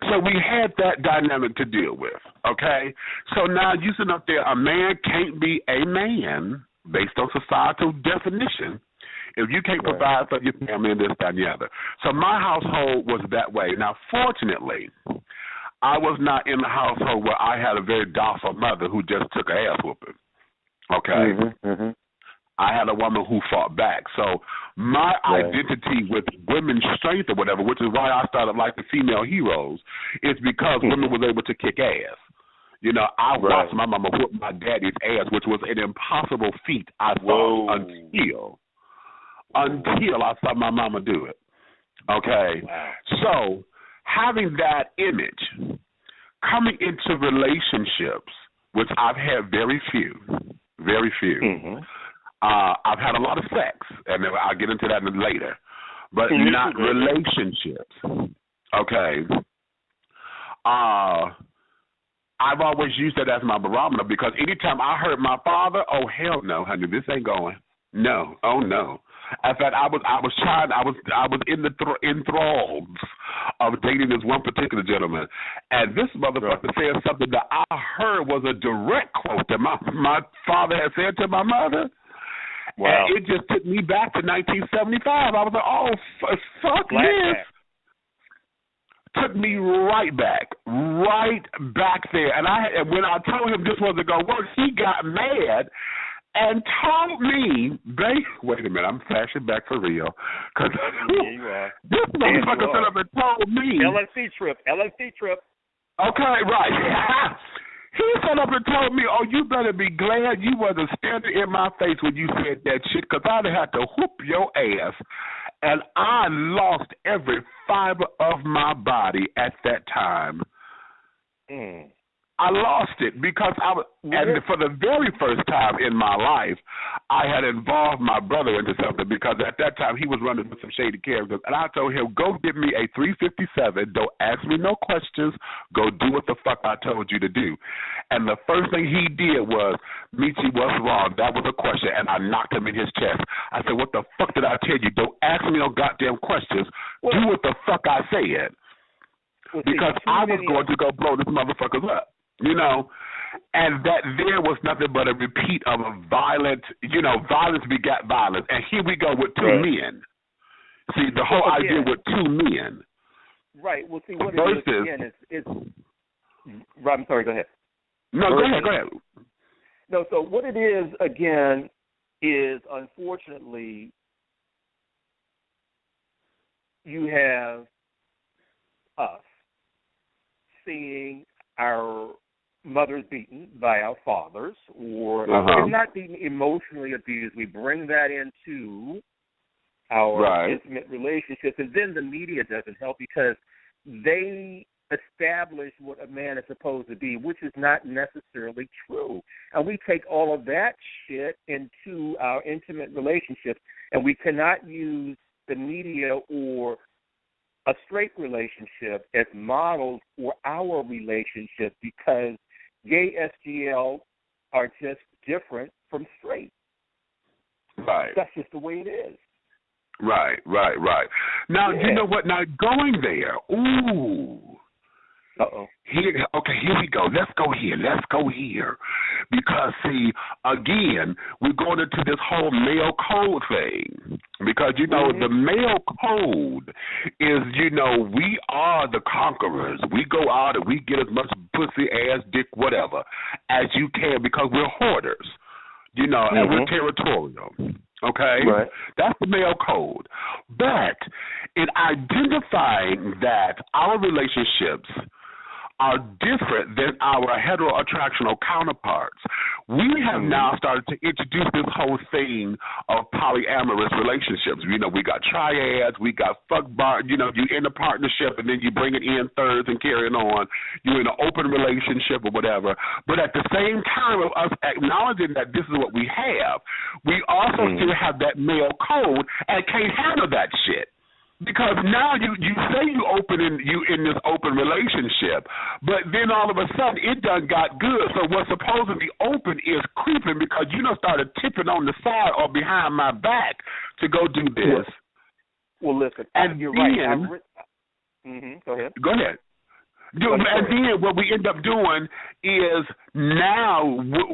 So we had that dynamic to deal with, okay? So now you sitting up there, a man can't be a man based on societal definition if you can't provide for your family and this, that, and the other. So my household was that way. Now, fortunately, I was not in a household where I had a very docile mother who just took an ass whooping, okay? I had a woman who fought back. So my identity with women's strength or whatever, which is why I started liking female heroes, is because women was able to kick ass. You know, I watched my mama whoop my daddy's ass, which was an impossible feat, I thought, until I saw my mama do it. Okay? So having that image, coming into relationships, which I've had very few, I've had a lot of sex, and I'll get into that later, but not relationships. Okay. I've always used that as my barometer because anytime I heard my father, oh hell no, honey, this ain't going. No, oh no. In fact, I was enthralled of dating this one particular gentleman, and this motherfucker said something that I heard was a direct quote that my father had said to my mother. And it just took me back to 1975. I was like, oh, fuck this. Took me right back there. And when I told him this wasn't going to work, he got mad and told me, wait a minute, I'm flashing back for real. Cause this motherfucker set up and told me. LSD trip. Okay, right. He set up and told me, oh, you better be glad you wasn't standing in my face when you said that shit, because I'd have had to whoop your ass. And I lost every fiber of my body at that time. I lost it because and for the very first time in my life, I had involved my brother into something because at that time he was running with some shady characters. And I told him, go get me a 357. Don't ask me no questions. Go do what the fuck I told you to do. And the first thing he did was, Michi, what's wrong? That was a question. And I knocked him in his chest. I said, what the fuck did I tell you? Don't ask me no goddamn questions. Do what the fuck I said. Because I was going to go blow this motherfuckers up. You know, and that there was nothing but a repeat of a violent, violence begat violence. And here we go with two men. See, the whole idea with two men. Right. Well, see, what versus, it is, again, I'm sorry, go ahead. No, go ahead. No, so what it is, again, is unfortunately you have us seeing our mothers beaten by our fathers, or if not being emotionally abused, we bring that into our intimate relationships, and then the media doesn't help because they establish what a man is supposed to be, which is not necessarily true. And we take all of that shit into our intimate relationships, and we cannot use the media or a straight relationship as models for our relationship because gay SGL are just different from straight. Right. That's just the way it is. Right. Now, you know what? Now, going there, ooh. Uh-oh. Here we go. Let's go here. Because, see, again, we're going into this whole male code thing. Because, you know, the male code is, you know, we are the conquerors. We go out and we get as much pussy, ass, dick, whatever, as you can because we're hoarders, you know, and we're territorial. Okay? Right. That's the male code. But in identifying that our relationships are different than our heteroattractional counterparts, we have now started to introduce this whole thing of polyamorous relationships. You know, we got triads, we got you know, you in a partnership and then you bring it in thirds and carrying on. You're in an open relationship or whatever. But at the same time of us acknowledging that this is what we have, we also still have that male code and can't handle that shit. Because now you say you in this open relationship, but then all of a sudden it done got good. So what's supposed to be open is creeping because you done started tipping on the side or behind my back to go do this. Well, listen, and you're then, right. Go ahead. Go ahead. And then what we end up doing is now,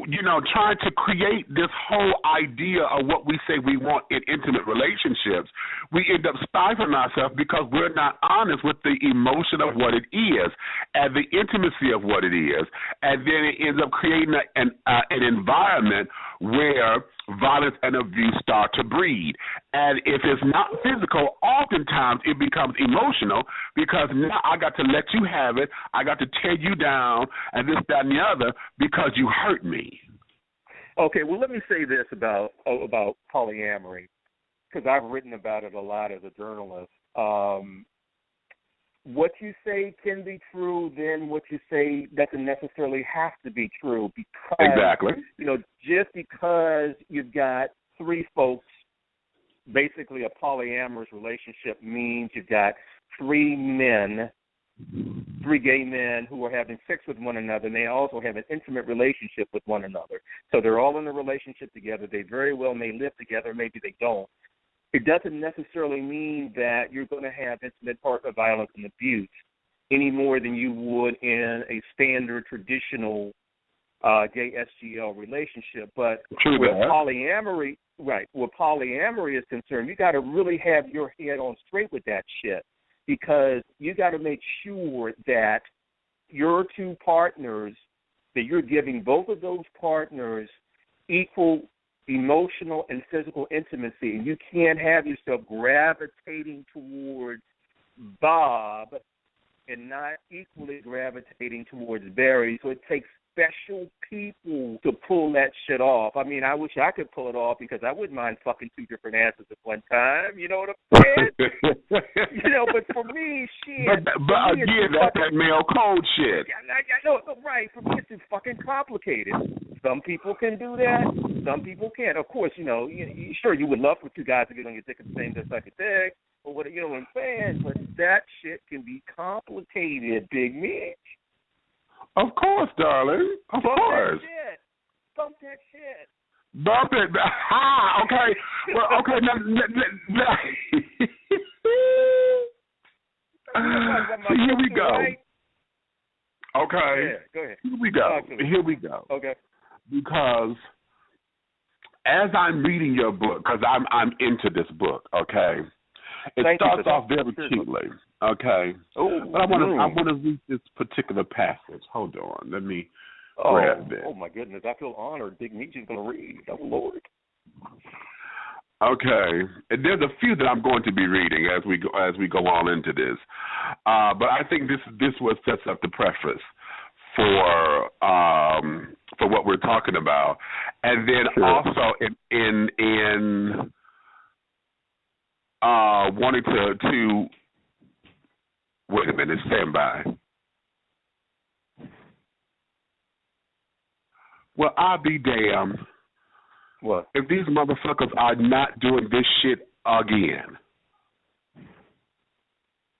you know, trying to create this whole idea of what we say we want in intimate relationships. We end up stifling ourselves because we're not honest with the emotion of what it is and the intimacy of what it is. And then it ends up creating an environment where violence and abuse start to breed. And if it's not physical, oftentimes it becomes emotional because now I got to let you have it. I got to tear you down and this, that, and the other because you hurt me. Okay, well, let me say this about polyamory because I've written about it a lot as a journalist. What you say can be true, then what you say doesn't necessarily have to be true because, exactly. You know, just because you've got three folks, basically a polyamorous relationship means you've got three gay men who are having sex with one another, and they also have an intimate relationship with one another. So they're all in a relationship together. They very well may live together, maybe they don't. It doesn't necessarily mean that you're going to have intimate partner violence and abuse any more than you would in a standard traditional gay SGL relationship. But with polyamory, right, where polyamory is concerned, you got to really have your head on straight with that shit because you got to make sure that your two partners, that you're giving both of those partners equal emotional and physical intimacy, and you can't have yourself gravitating towards Bob and not equally gravitating towards Barry. So it takes special people to pull that shit off. I mean, I wish I could pull it off because I wouldn't mind fucking two different asses at one time. You know what I'm saying? You know, but for me, shit. But again, that's that male code shit. I know, right. For me, it's just fucking complicated. Some people can do that. Some people can't. Of course, you know, sure, you would love for two guys to get on your dick at the same time, like a dick, or what, you know what I'm saying? But that shit can be complicated, Big Mitch. Of course, darling. Of course. Bump that shit. Bump it. Ha! Okay. Well, okay. Now, so here we go. Okay. Yeah, go ahead. Here we go. Okay. Because as I'm reading your book, because I'm into this book, okay, it starts off very cutely. Okay. But I want to read this particular passage. Hold on. Let me grab this. Oh, my goodness. I feel honored. Big Meechie's going to read. Oh, Lord. Okay. And there's a few that I'm going to be reading as we go on into this. But I think this what sets up the preface for what we're talking about. And then also in wanting to wait a minute, stand by. Well, I'll be damned. What? If these motherfuckers are not doing this shit again.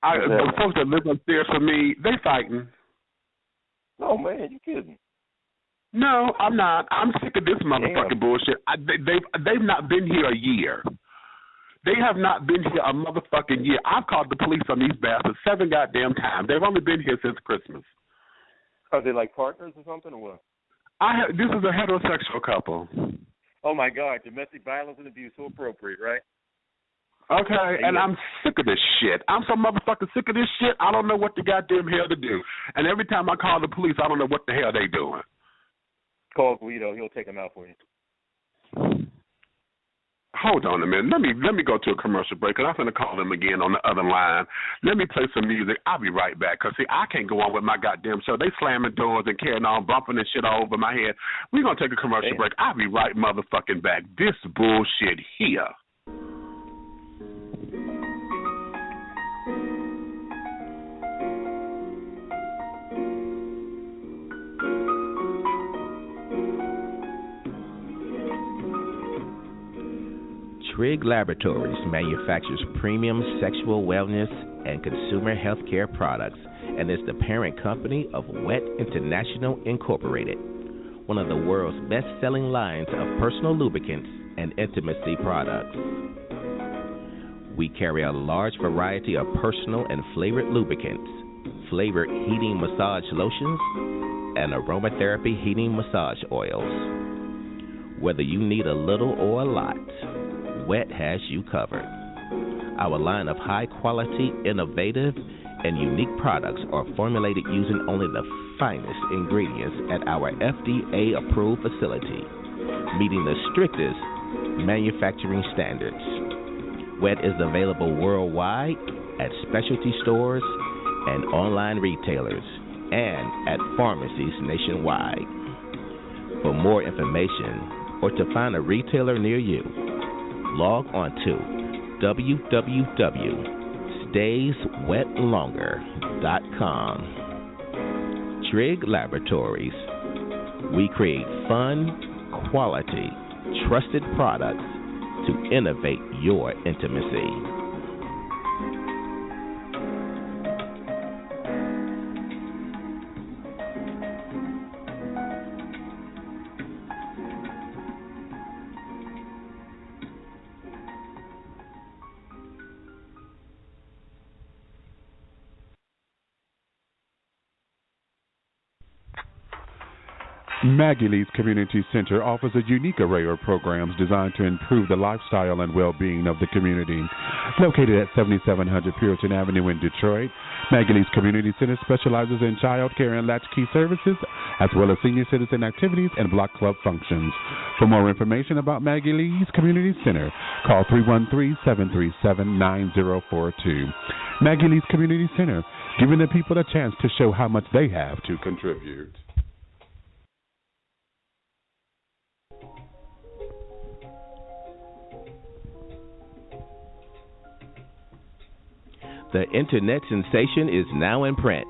The folks that live upstairs for me, they fighting. Oh, man, you kidding? No, I'm not. I'm sick of this motherfucking bullshit. They've not been here a year. They have not been here a motherfucking year. I've called the police on these bastards 7 goddamn times. They've only been here since Christmas. Are they like partners or something, or what? This is a heterosexual couple. Oh, my God. Domestic violence and abuse, so appropriate, right? Okay, and I'm sick of this shit. I'm so motherfucking sick of this shit, I don't know what the goddamn hell to do. And every time I call the police, I don't know what the hell they doing. Call Guido. He'll take them out for you. Hold on a minute. Let me go to a commercial break, because I'm going to call them again on the other line. Let me play some music. I'll be right back, because, see, I can't go on with my goddamn show. They slamming doors and carrying on, bumping and shit all over my head. We're going to take a commercial break. I'll be right motherfucking back. This bullshit here. Trigg Laboratories manufactures premium sexual wellness and consumer healthcare products and is the parent company of W.O.E.T. International Incorporated, one of the world's best-selling lines of personal lubricants and intimacy products. We carry a large variety of personal and flavored lubricants, flavored heating massage lotions, and aromatherapy heating massage oils. Whether you need a little or a lot, W.O.E.T. has you covered. Our line of high-quality, innovative, and unique products are formulated using only the finest ingredients at our FDA-approved facility, meeting the strictest manufacturing standards. W.O.E.T. is available worldwide at specialty stores and online retailers and at pharmacies nationwide. For more information or to find a retailer near you, log on to www.stayswetlonger.com. Trigg Laboratories. We create fun, quality, trusted products to innovate your intimacy. Maggie Lee's Community Center offers a unique array of programs designed to improve the lifestyle and well-being of the community. Located at 7700 Puritan Avenue in Detroit, Maggie Lee's Community Center specializes in child care and latchkey services, as well as senior citizen activities and block club functions. For more information about Maggie Lee's Community Center, call 313-737-9042. Maggie Lee's Community Center, giving the people a chance to show how much they have to contribute. The internet sensation is now in print.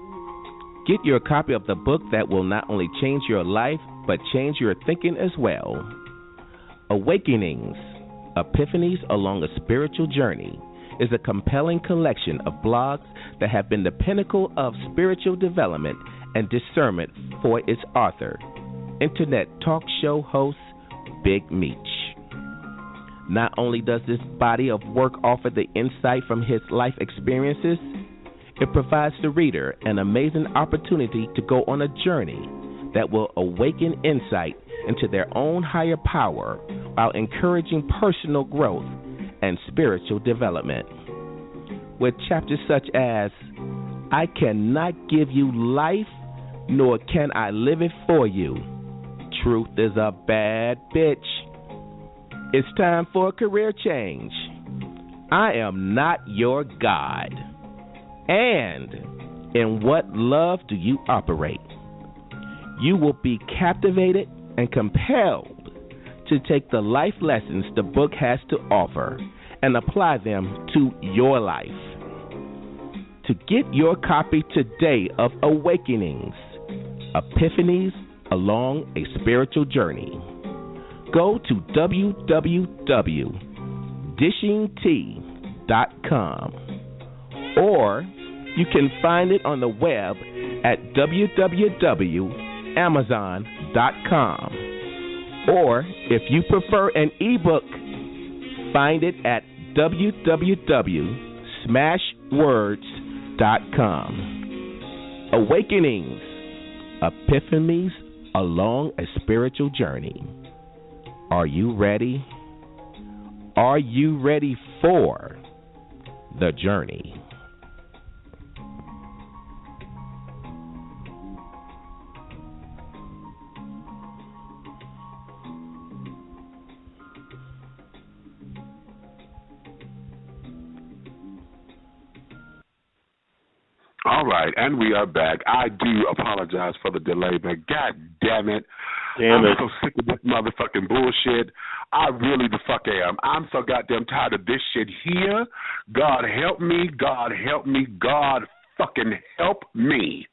Get your copy of the book that will not only change your life, but change your thinking as well. Awakenings, Epiphanies Along a Spiritual Journey is a compelling collection of blogs that have been the pinnacle of spiritual development and discernment for its author, internet talk show host Big Meech. Not only does this body of work offer the insight from his life experiences, it provides the reader an amazing opportunity to go on a journey that will awaken insight into their own higher power while encouraging personal growth and spiritual development. with chapters such as I cannot give you life, nor can I live it for you. Truth is a bad bitch. It's time for a career change. I am not your God. And in what love do you operate? You will be captivated and compelled to take the life lessons the book has to offer and apply them to your life. To get your copy today of Awakenings, Epiphanies Along a Spiritual Journey, go to www.dishingtea.com, or you can find it on the web at www.amazon.com. Or if you prefer an ebook, find it at www.smashwords.com. Awakenings, Epiphanies Along a Spiritual Journey. Are you ready? Are you ready for the journey? All right, and we are back. I do apologize for the delay, but God damn it. I'm so sick of this motherfucking bullshit. I really the fuck am. I'm so goddamn tired of this shit here. God help me. God help me. God fucking help me.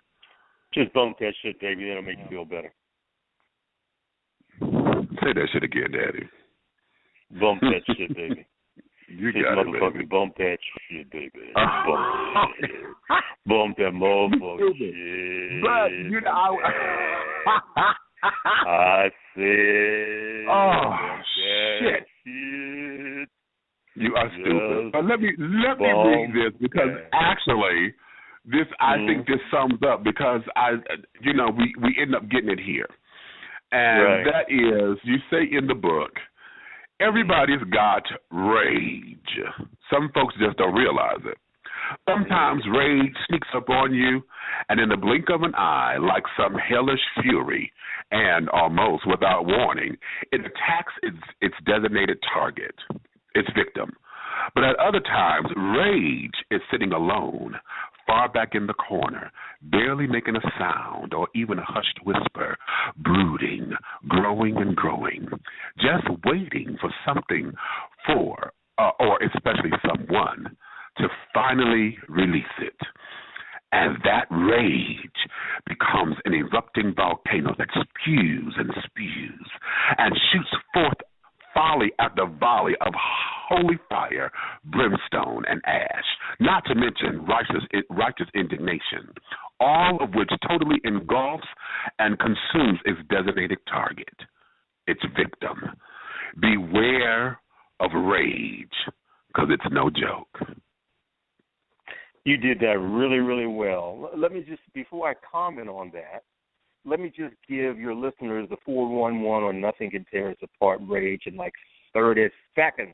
Just bump that shit, baby. That'll make you feel better. Say that shit again, Daddy. Bump that shit, baby. You just got motherfucker, it, baby. Bump that shit, baby. Bump that motherfucker shit. But, you know, I said, shit. You are stupid. But let me read this, because actually, this I think this sums up, because we end up getting it here. And that is, you say in the book, everybody's got rage. Some folks just don't realize it. Sometimes rage sneaks up on you, and in the blink of an eye, like some hellish fury, and almost without warning, it attacks its designated target, its victim. But at other times, rage is sitting alone, far back in the corner, barely making a sound or even a hushed whisper, brooding, growing and growing, just waiting for something or especially someone to finally release it. And that rage becomes an erupting volcano that spews and shoots forth volley after volley of holy fire, brimstone, and ash, not to mention righteous indignation, all of which totally engulfs and consumes its designated target, its victim. Beware of rage, because it's no joke. You did that really, really well. Let me just, before I comment on that, let me just give your listeners the 411 on Nothing Can Tear Us Apart rage in like 30 seconds.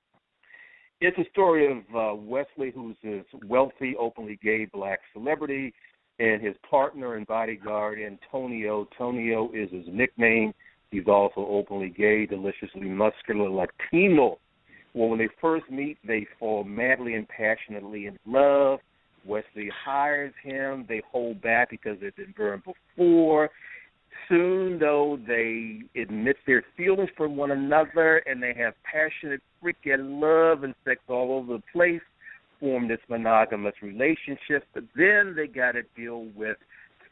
It's a story of Wesley, who's this wealthy, openly gay black celebrity, and his partner and bodyguard, Antonio. Tonio is his nickname. He's also openly gay, deliciously muscular Latino. Well, when they first meet, they fall madly and passionately in love. Wesley hires him. They hold back because they've been burned before. Soon, though, they admit their feelings for one another, and they have passionate freaking love and sex all over the place, form this monogamous relationship. But then they got to deal with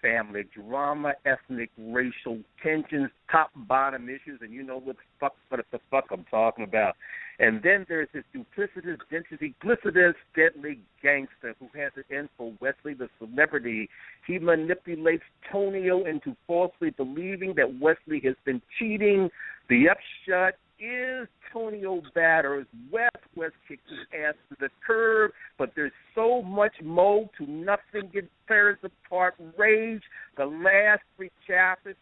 family drama, ethnic, racial tensions, top-bottom issues, and you know what the fuck I'm talking about. And then there's this duplicitous, duplicitous, deadly gangster who has it in for Wesley the celebrity. He manipulates Tonio into falsely believing that Wesley has been cheating. The upshot is Tonio batters West kicks his ass to the curb, but there's so much more to Nothing Can Tear Us Apart rage. The last 3 chapters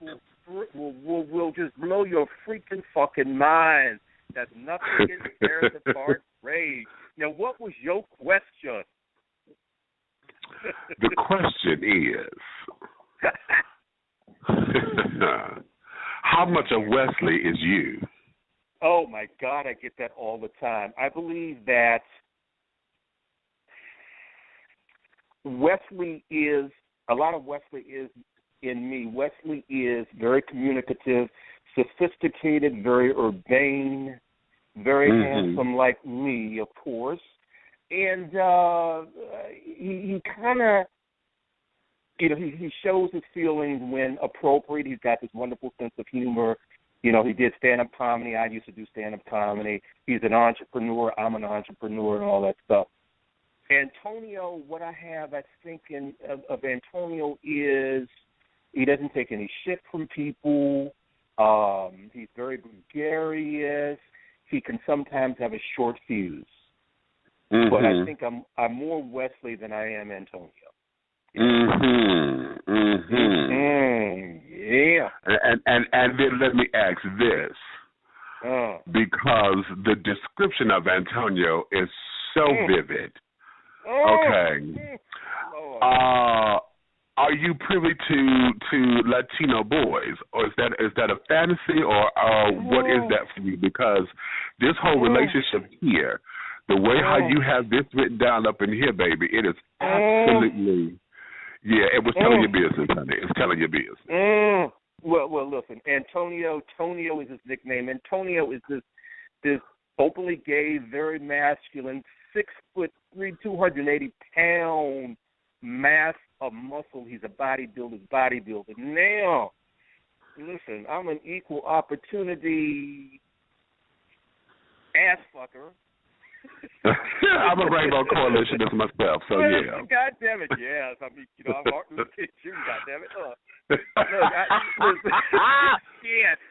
will just blow your freaking fucking mind. That's Nothing Can Tear Us Apart rage. Now, what was your question? The question is, how much of Wesley is you? Oh, my God, I get that all the time. I believe that Wesley is, a lot of Wesley is in me. Wesley is very communicative, sophisticated, very urbane, very handsome like me, of course. And he kind of, he shows his feelings when appropriate. He's got this wonderful sense of humor. He did stand-up comedy. I used to do stand-up comedy. He's an entrepreneur. I'm an entrepreneur and all that stuff. Antonio, what I have, I think, of Antonio is he doesn't take any shit from people. He's very gregarious. He can sometimes have a short fuse. But I think I'm more Wesley than I am Antonio. Yeah. And then let me ask this, because the description of Antonio is so vivid. Okay. Are you privy to Latino boys, or is that a fantasy, or what is that for you? Because this whole relationship here, the way how you have this written down up in here, baby, it is absolutely, it was telling your business, honey. It's telling your business. Well, listen, Antonio is his nickname. Antonio is this openly gay, very masculine, 6'3", 280-pound mass of muscle. He's a bodybuilder. Now, listen, I'm an equal opportunity ass fucker. I'm a Rainbow Coalitionist myself, so yeah. God damn it, yes. I mean, I'm Martin Luther King Jr., God damn it. Look,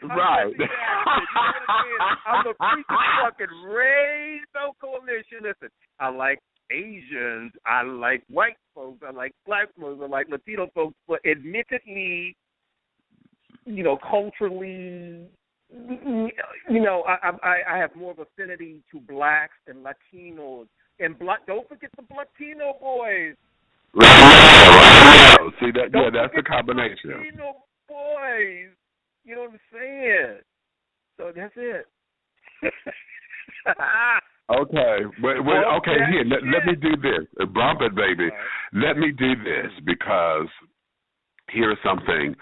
right. I'm a freaking fucking Rainbow Coalition. Listen, I like Asians, I like white folks, I like black folks, I like Latino folks, but admittedly, culturally, I have more of affinity to blacks and Latinos. And don't forget the Latino boys. Right. See that? Yeah, that's the combination. Latino boys. You know what I'm saying? So that's it. Okay. Okay. Here, let me do this, bump it, baby. Right. Let me do this because here is something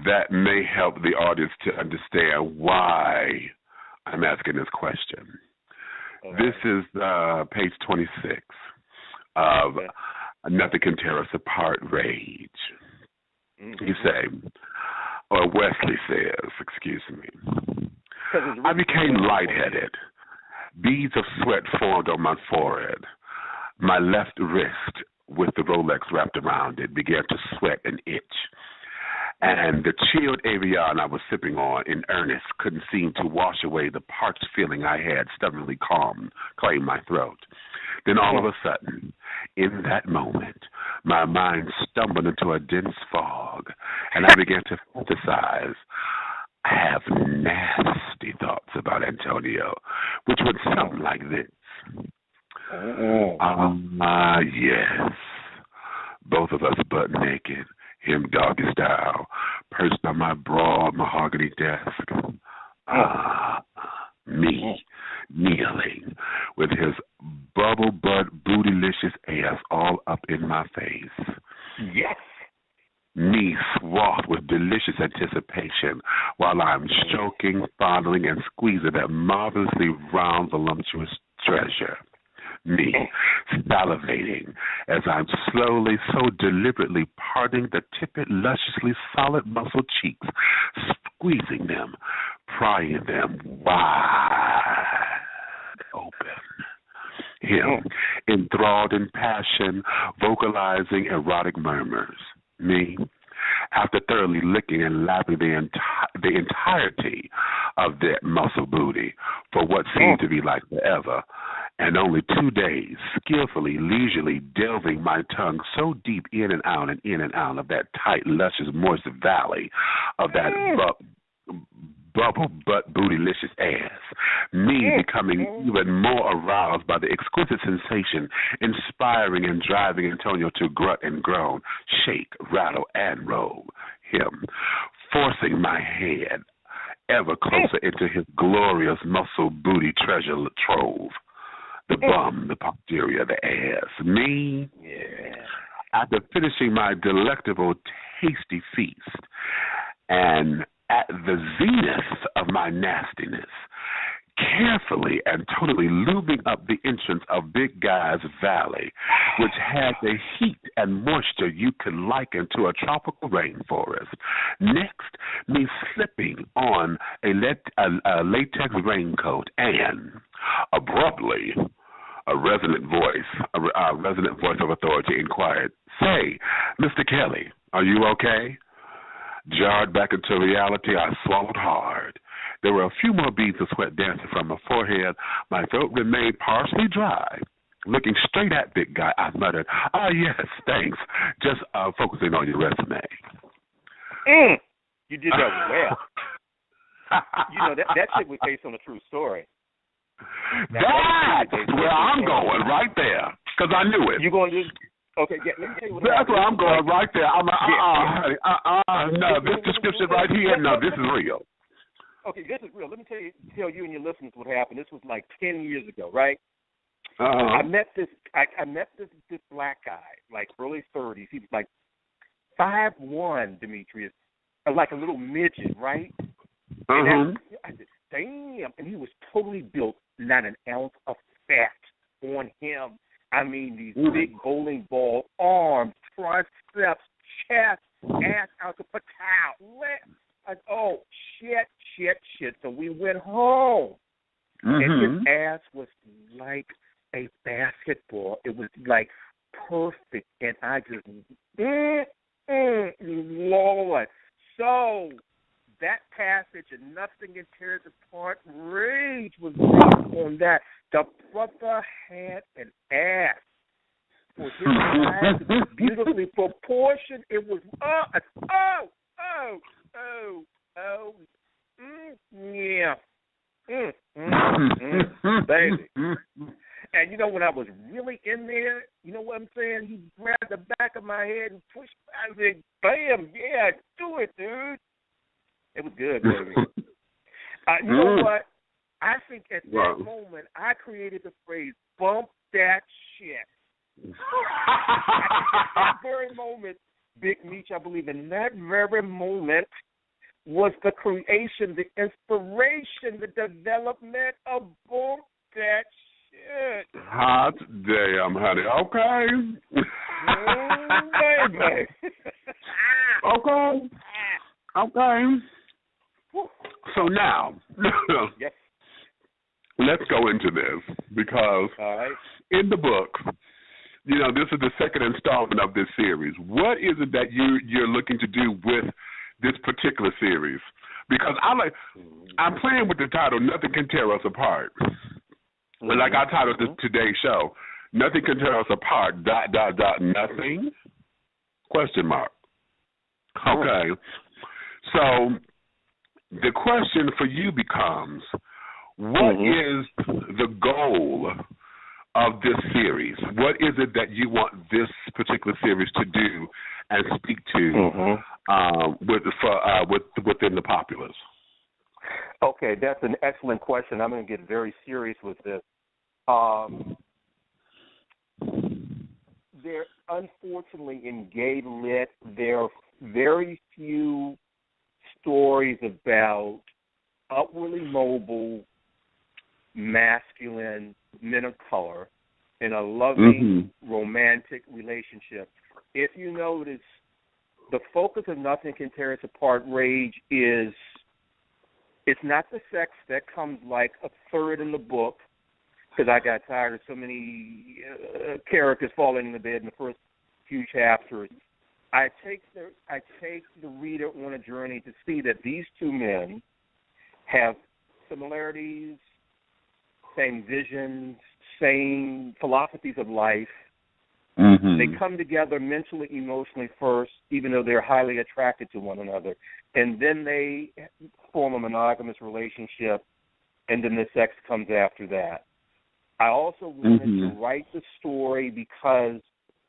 that may help the audience to understand why I'm asking this question. Okay. This is page 26 of Nothing Can Tear Us Apart, Rage. You say, or Wesley says, excuse me, I became lightheaded. Beads of sweat formed on my forehead. My left wrist, with the Rolex wrapped around it, began to sweat and itch. And the chilled Avion I was sipping on in earnest couldn't seem to wash away the parched feeling I had stubbornly claimed my throat. Then all of a sudden, in that moment, my mind stumbled into a dense fog, and I began to fantasize. I have nasty thoughts about Antonio, which went something like this. Yes. Both of us butt naked, him doggy style, perched on my broad mahogany desk. Me kneeling with his bubble butt bootylicious ass all up in my face. Yes. Me swathed with delicious anticipation while I'm stroking, fondling, and squeezing that marvelously round, voluptuous treasure. Me salivating as I'm slowly, so deliberately parting the tippet, lusciously solid muscle cheeks, squeezing them, prying them wide open. Him, enthralled in passion, vocalizing erotic murmurs. Me, after thoroughly licking and lapping the entirety of that muscle booty for what seemed to be like forever, and only 2 days, skillfully, leisurely delving my tongue so deep in and out of that tight, luscious, moist valley of that bubble butt bootylicious ass. Me becoming even more aroused by the exquisite sensation, inspiring and driving Antonio to grunt and groan, shake, rattle, and roll. Him, forcing my head ever closer into his glorious muscle booty treasure trove. The bum, the posterior, the ass. Me, after finishing my delectable, tasty feast, and at the zenith of my nastiness, carefully and totally lubing up the entrance of Big Guy's Valley, which had the heat and moisture you could liken to a tropical rainforest. Next, me slipping on a latex raincoat and, abruptly, a resonant voice of authority inquired, "Say, Mr. Kelly, are you okay?" Jarred back into reality, I swallowed hard. There were a few more beads of sweat dancing from my forehead. My throat remained partially dry. Looking straight at Big Guy, I muttered, yes, thanks. Just focusing on your resume. You did that well. You know, that shit was based on a true story. That's where I'm going, right there, because I knew it. You going to... Okay, let me tell you what that's where I'm going right there. I'm like, no, this description right here, no, this is real. Okay, this is real. Let me tell you and your listeners what happened. This was like 10 years ago, right? I met this black guy, like early 30s. He was like 5'1", Demetrius, like a little midget, right? And I said, damn, and he was totally built, not an ounce of fat on him. I mean, these big bowling ball arms, triceps, chest, ass out the patow. Oh, shit. So we went home. And his ass was like a basketball. It was like perfect. And I just, Lord. So that passage, and nothing can tear us apart, rage was based on that. The brother had an ass. For his size to be beautifully proportioned, it was, baby. And you know, when I was really in there, you know what I'm saying? He grabbed the back of my head and pushed back and said, bam, yeah, do it, dude. It was good, baby. You know what? I think at that moment, I created the phrase, bump that shit. At that very moment, Big Meech, I believe in that very moment was the creation, the inspiration, the development of bump that shit. Hot damn, honey. Okay. Baby. Okay. So now, yes. Let's go into this because in the book, you know, this is the second installment of this series. What is it that you're looking to do with this particular series? Because I'm playing with the title, Nothing Can Tear Us Apart. Like I titled today's show, Nothing Can Tear Us Apart, ... nothing, ? Okay. So the question for you becomes, what is the goal of this series? What is it that you want this particular series to do and speak to within the populace? Okay, that's an excellent question. I'm going to get very serious with this. There, unfortunately, in gay lit, there are very few stories about upwardly mobile, masculine men of color in a loving, romantic relationship. If you notice, the focus of Nothing Can Tear Us Apart, Rage, is it's not the sex that comes like a third in the book, because I got tired of so many characters falling in the bed in the first few chapters. I take the reader on a journey to see that these two men have similarities, same visions, same philosophies of life, Mm-hmm. They come together mentally, emotionally first, even though they're highly attracted to one another, and then they form a monogamous relationship, and then the sex comes after that. I also wanted to write the story because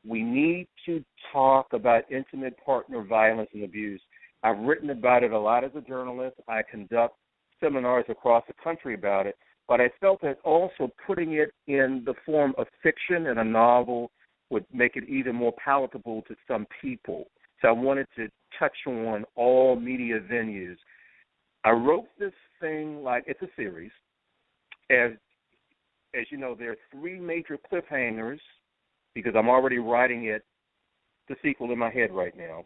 we need to talk about intimate partner violence and abuse. I've written about it a lot as a journalist. I conduct seminars across the country about it, but I felt that also putting it in the form of fiction and a novel would make it even more palatable to some people. So I wanted to touch on all media venues. I wrote this thing like it's a series. As you know, there are 3 major cliffhangers because I'm already writing the sequel in my head right now.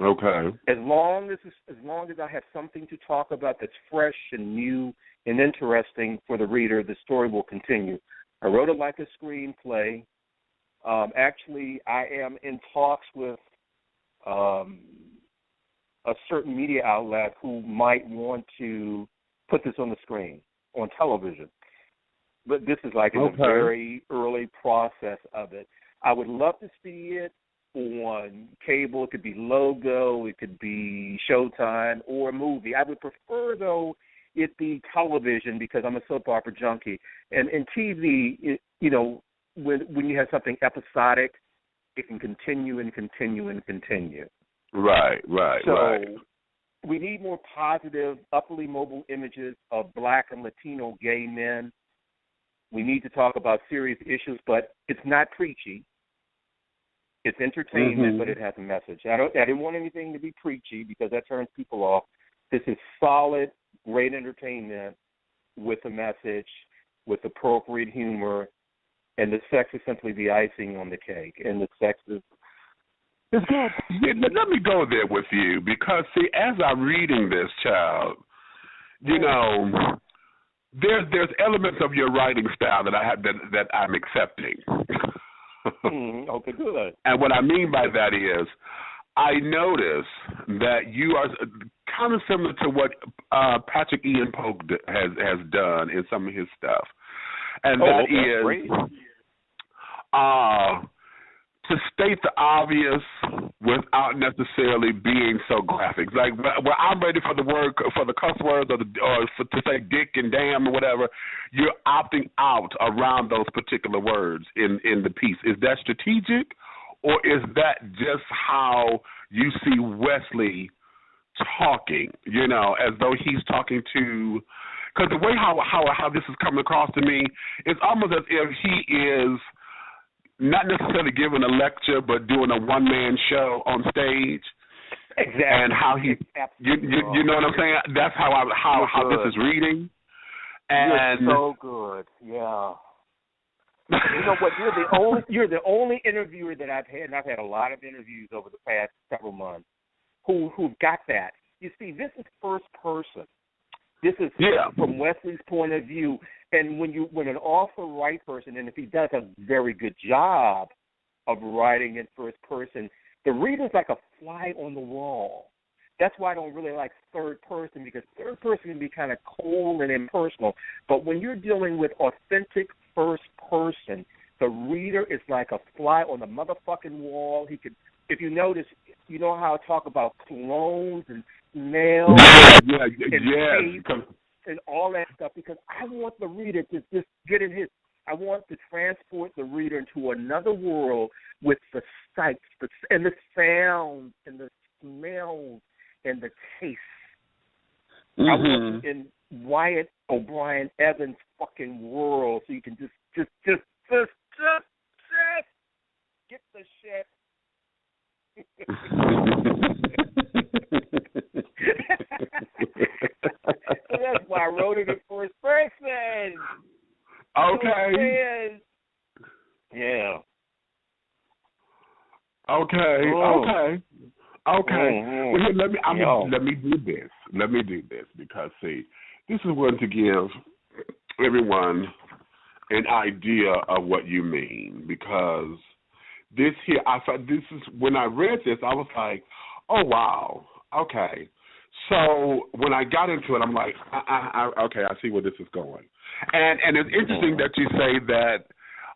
Okay. As long as I have something to talk about that's fresh and new and interesting for the reader, the story will continue. I wrote it like a screenplay. Actually, I am in talks with a certain media outlet who might want to put this on the screen, on television. But this is like in the very early process of it. I would love to see it on cable. It could be Logo, it could be Showtime, or a movie. I would prefer, though, it be television because I'm a soap opera junkie. And in TV, when you have something episodic, it can continue and continue and continue. Right. So we need more positive, upperly mobile images of Black and Latino gay men. We need to talk about serious issues, but it's not preachy. It's entertainment, but it has a message. I didn't want anything to be preachy because that turns people off. This is solid, great entertainment with a message, with appropriate humor, and the sex is simply the icing on the cake. And the sex is good. Let me go there with you because, see, as I'm reading this, child, there's elements of your writing style that I have that I'm accepting. Okay, good. And what I mean by that is, I notice that you are kind of similar to what Patrick Ian Polk has done in some of his stuff, and that is to state the obvious without necessarily being so graphic. Like, where I'm ready for the cuss words to say dick and damn or whatever, you're opting out around those particular words in the piece. Is that strategic, or is that just how you see Wesley talking, as though he's talking to... Because the way how this is coming across to me, it's almost as if he is not necessarily giving a lecture, but doing a one-man show on stage. Exactly. And how he, you know what I'm saying? That's how this is reading. And you're so good, yeah. You know what? You're the only interviewer that I've had, and I've had a lot of interviews over the past several months who've got that. You see, this is first person. This is from Wesley's point of view. And when an author writes person, and if he does a very good job of writing in first person, the reader's like a fly on the wall. That's why I don't really like third person, because third person can be kind of cold and impersonal. But when you're dealing with authentic first person, the reader is like a fly on the motherfucking wall. He could, if you notice, you know how I talk about clones and smells and taste and all that stuff, because I want the reader to just get in his. I want to transport the reader into another world with the sights and the sounds and the smells and the taste. I want you in Wyatt O'Brian Evans' fucking world, so you can just get the shit. So that's why I wrote it in first person. Okay. Yeah. Okay. Well, here, let me do this. Let me do this because, see, this is going to give everyone an idea of what you mean, because this here, I thought this is, when I read this, I was like, oh, wow, okay. So when I got into it, I'm like, okay, I see where this is going. And it's interesting that you say that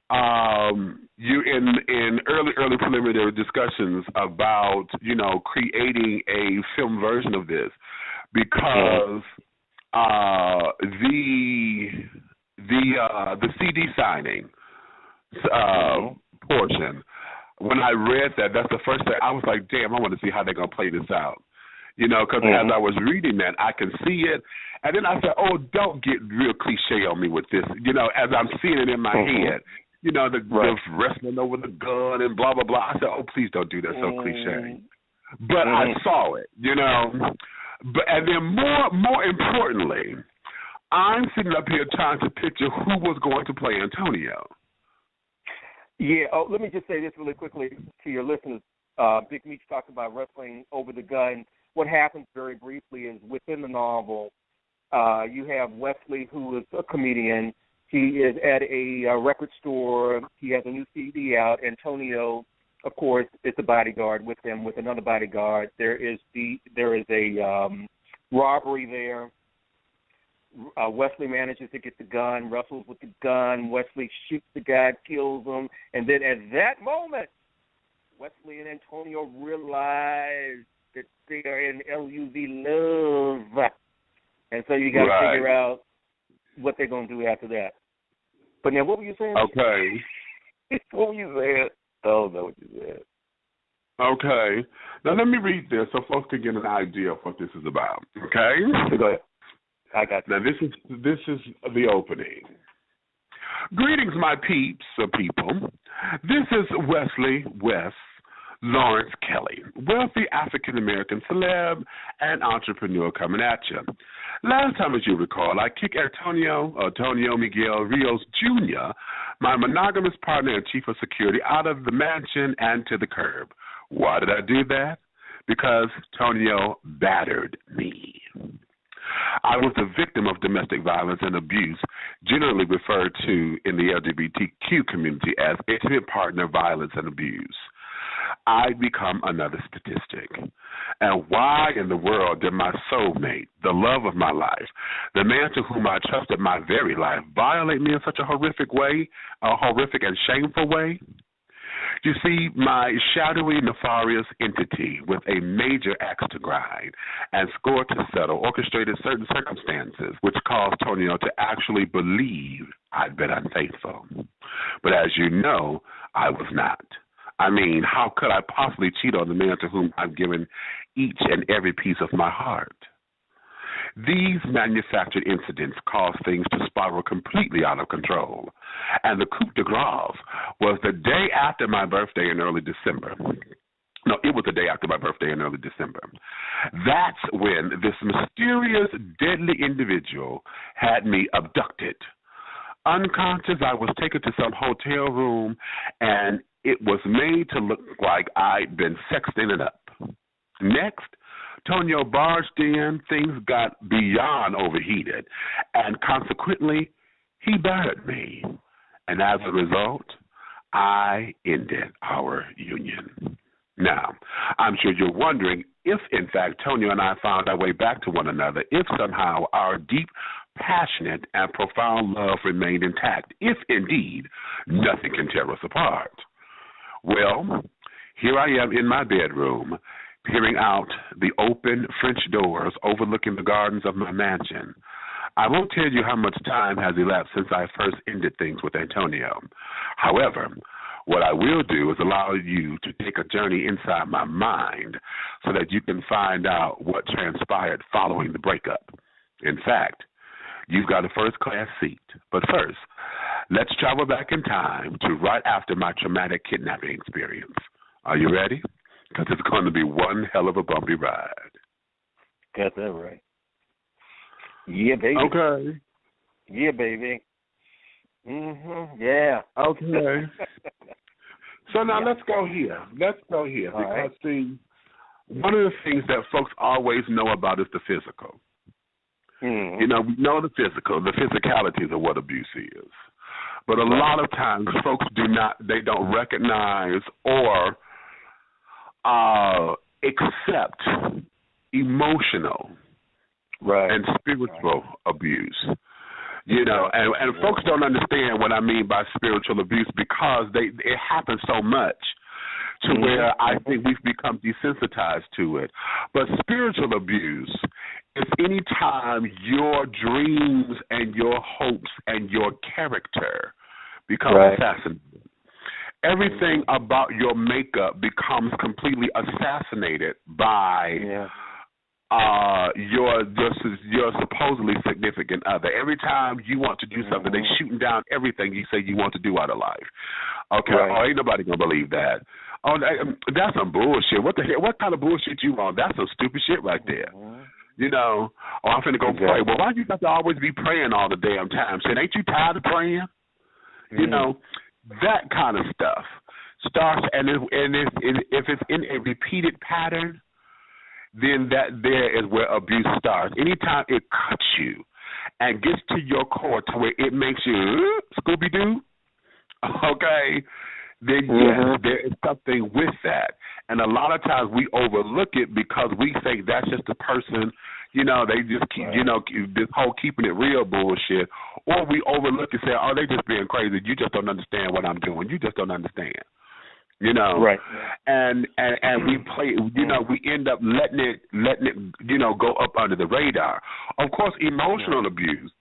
you in early preliminary discussions about, you know, creating a film version of this, because the CD signing portion, when I read that, that's the first thing I was like, damn, I want to see how they're gonna play this out. You know, because as I was reading that, I can see it, and then I said, oh, don't get real cliche on me with this. You know, as I'm seeing it in my head, you know, the wrestling over the gun and blah, blah, blah. I said, oh, please don't do that so cliche. But I saw it, you know. And then more importantly, I'm sitting up here trying to picture who was going to play Antonio. Yeah, let me just say this really quickly to your listeners. Big Meech talked about wrestling over the gun. What happens very briefly is within the novel, you have Wesley, who is a comedian. He is at a record store. He has a new CD out. Antonio, of course, is the bodyguard with him, with another bodyguard. There is a robbery there. Wesley manages to get the gun, wrestles with the gun. Wesley shoots the guy, kills him. And then at that moment, Wesley and Antonio realize that they are in LUV love. And so you got to figure out what they're going to do after that. But now, what were you saying? Okay. What were you saying? I don't know what you said. Okay. Now, let me read this so folks can get an idea of what this is about. Okay? Go ahead. I got you. Now, this is the opening. Greetings, my peeps or people. This is Wesley West Lawrence Kelly, wealthy African-American celeb and entrepreneur coming at you. Last time, as you recall, I kicked Antonio Miguel Rios Jr., my monogamous partner and chief of security, out of the mansion and to the curb. Why did I do that? Because Antonio battered me. I was the victim of domestic violence and abuse, generally referred to in the LGBTQ community as intimate partner violence and abuse. I'd become another statistic. And why in the world did my soulmate, the love of my life, the man to whom I trusted my very life, violate me in such a horrific way, a horrific and shameful way? You see, my shadowy, nefarious entity with a major axe to grind and score to settle orchestrated certain circumstances which caused Antonio to actually believe I'd been unfaithful. But as you know, I was not. I mean, how could I possibly cheat on the man to whom I've given each and every piece of my heart? These manufactured incidents caused things to spiral completely out of control. And the coup de grace was the day after my birthday in early December. No, it was the day after my birthday in early December. That's when this mysterious, deadly individual had me abducted. Unconscious, I was taken to some hotel room, and it was made to look like I'd been sexting it up. Next, Antonio barged in, things got beyond overheated, and consequently, he battered me. And as a result, I ended our union. Now, I'm sure you're wondering if, in fact, Antonio and I found our way back to one another, if somehow our deep, passionate, and profound love remained intact, if indeed nothing can tear us apart. Well, here I am in my bedroom, peering out the open French doors overlooking the gardens of my mansion. I won't tell you how much time has elapsed since I first ended things with Antonio. However, what I will do is allow you to take a journey inside my mind so that you can find out what transpired following the breakup. In fact, you've got a first-class seat. But first, let's travel back in time to right after my traumatic kidnapping experience. Are you ready? Because it's going to be one hell of a bumpy ride. Got that right. Yeah, baby. Okay. Yeah, baby. Yeah. Okay. So now let's go here. Let's go here. All because, right. see, one of the things that folks always know about is the physical. Mm-hmm. You know, we know the physical, the physicalities of what abuse is. But a lot of times folks don't recognize or accept emotional and spiritual abuse. You know, and folks don't understand what I mean by spiritual abuse because it happens so much to where I think we've become desensitized to it. But spiritual abuse is any time your dreams and your hopes and your character become assassinated. Everything about your makeup becomes completely assassinated by your supposedly significant other. Every time you want to do something, they're shooting down everything you say you want to do out of life. Okay, ain't nobody gonna believe that. Oh, that's some bullshit. What the hell? What kind of bullshit you on? That's some stupid shit right there. You know, I'm finna go pray. Well, why you got to always be praying all the damn time? Shit, ain't you tired of praying? You know, that kind of stuff starts, and if it's in a repeated pattern, then that there is where abuse starts. Anytime it cuts you and gets to your core to where it makes you Scooby-Doo, okay, then yes, there is something with that. And a lot of times we overlook it because we think that's just a person, you know, they just keep, you know, this whole keeping it real bullshit. Or we overlook and say, oh, they just being crazy. You just don't understand what I'm doing. You just don't understand. You know, and we play. You know, we end up letting it, you know, go up under the radar. Of course, emotional abuse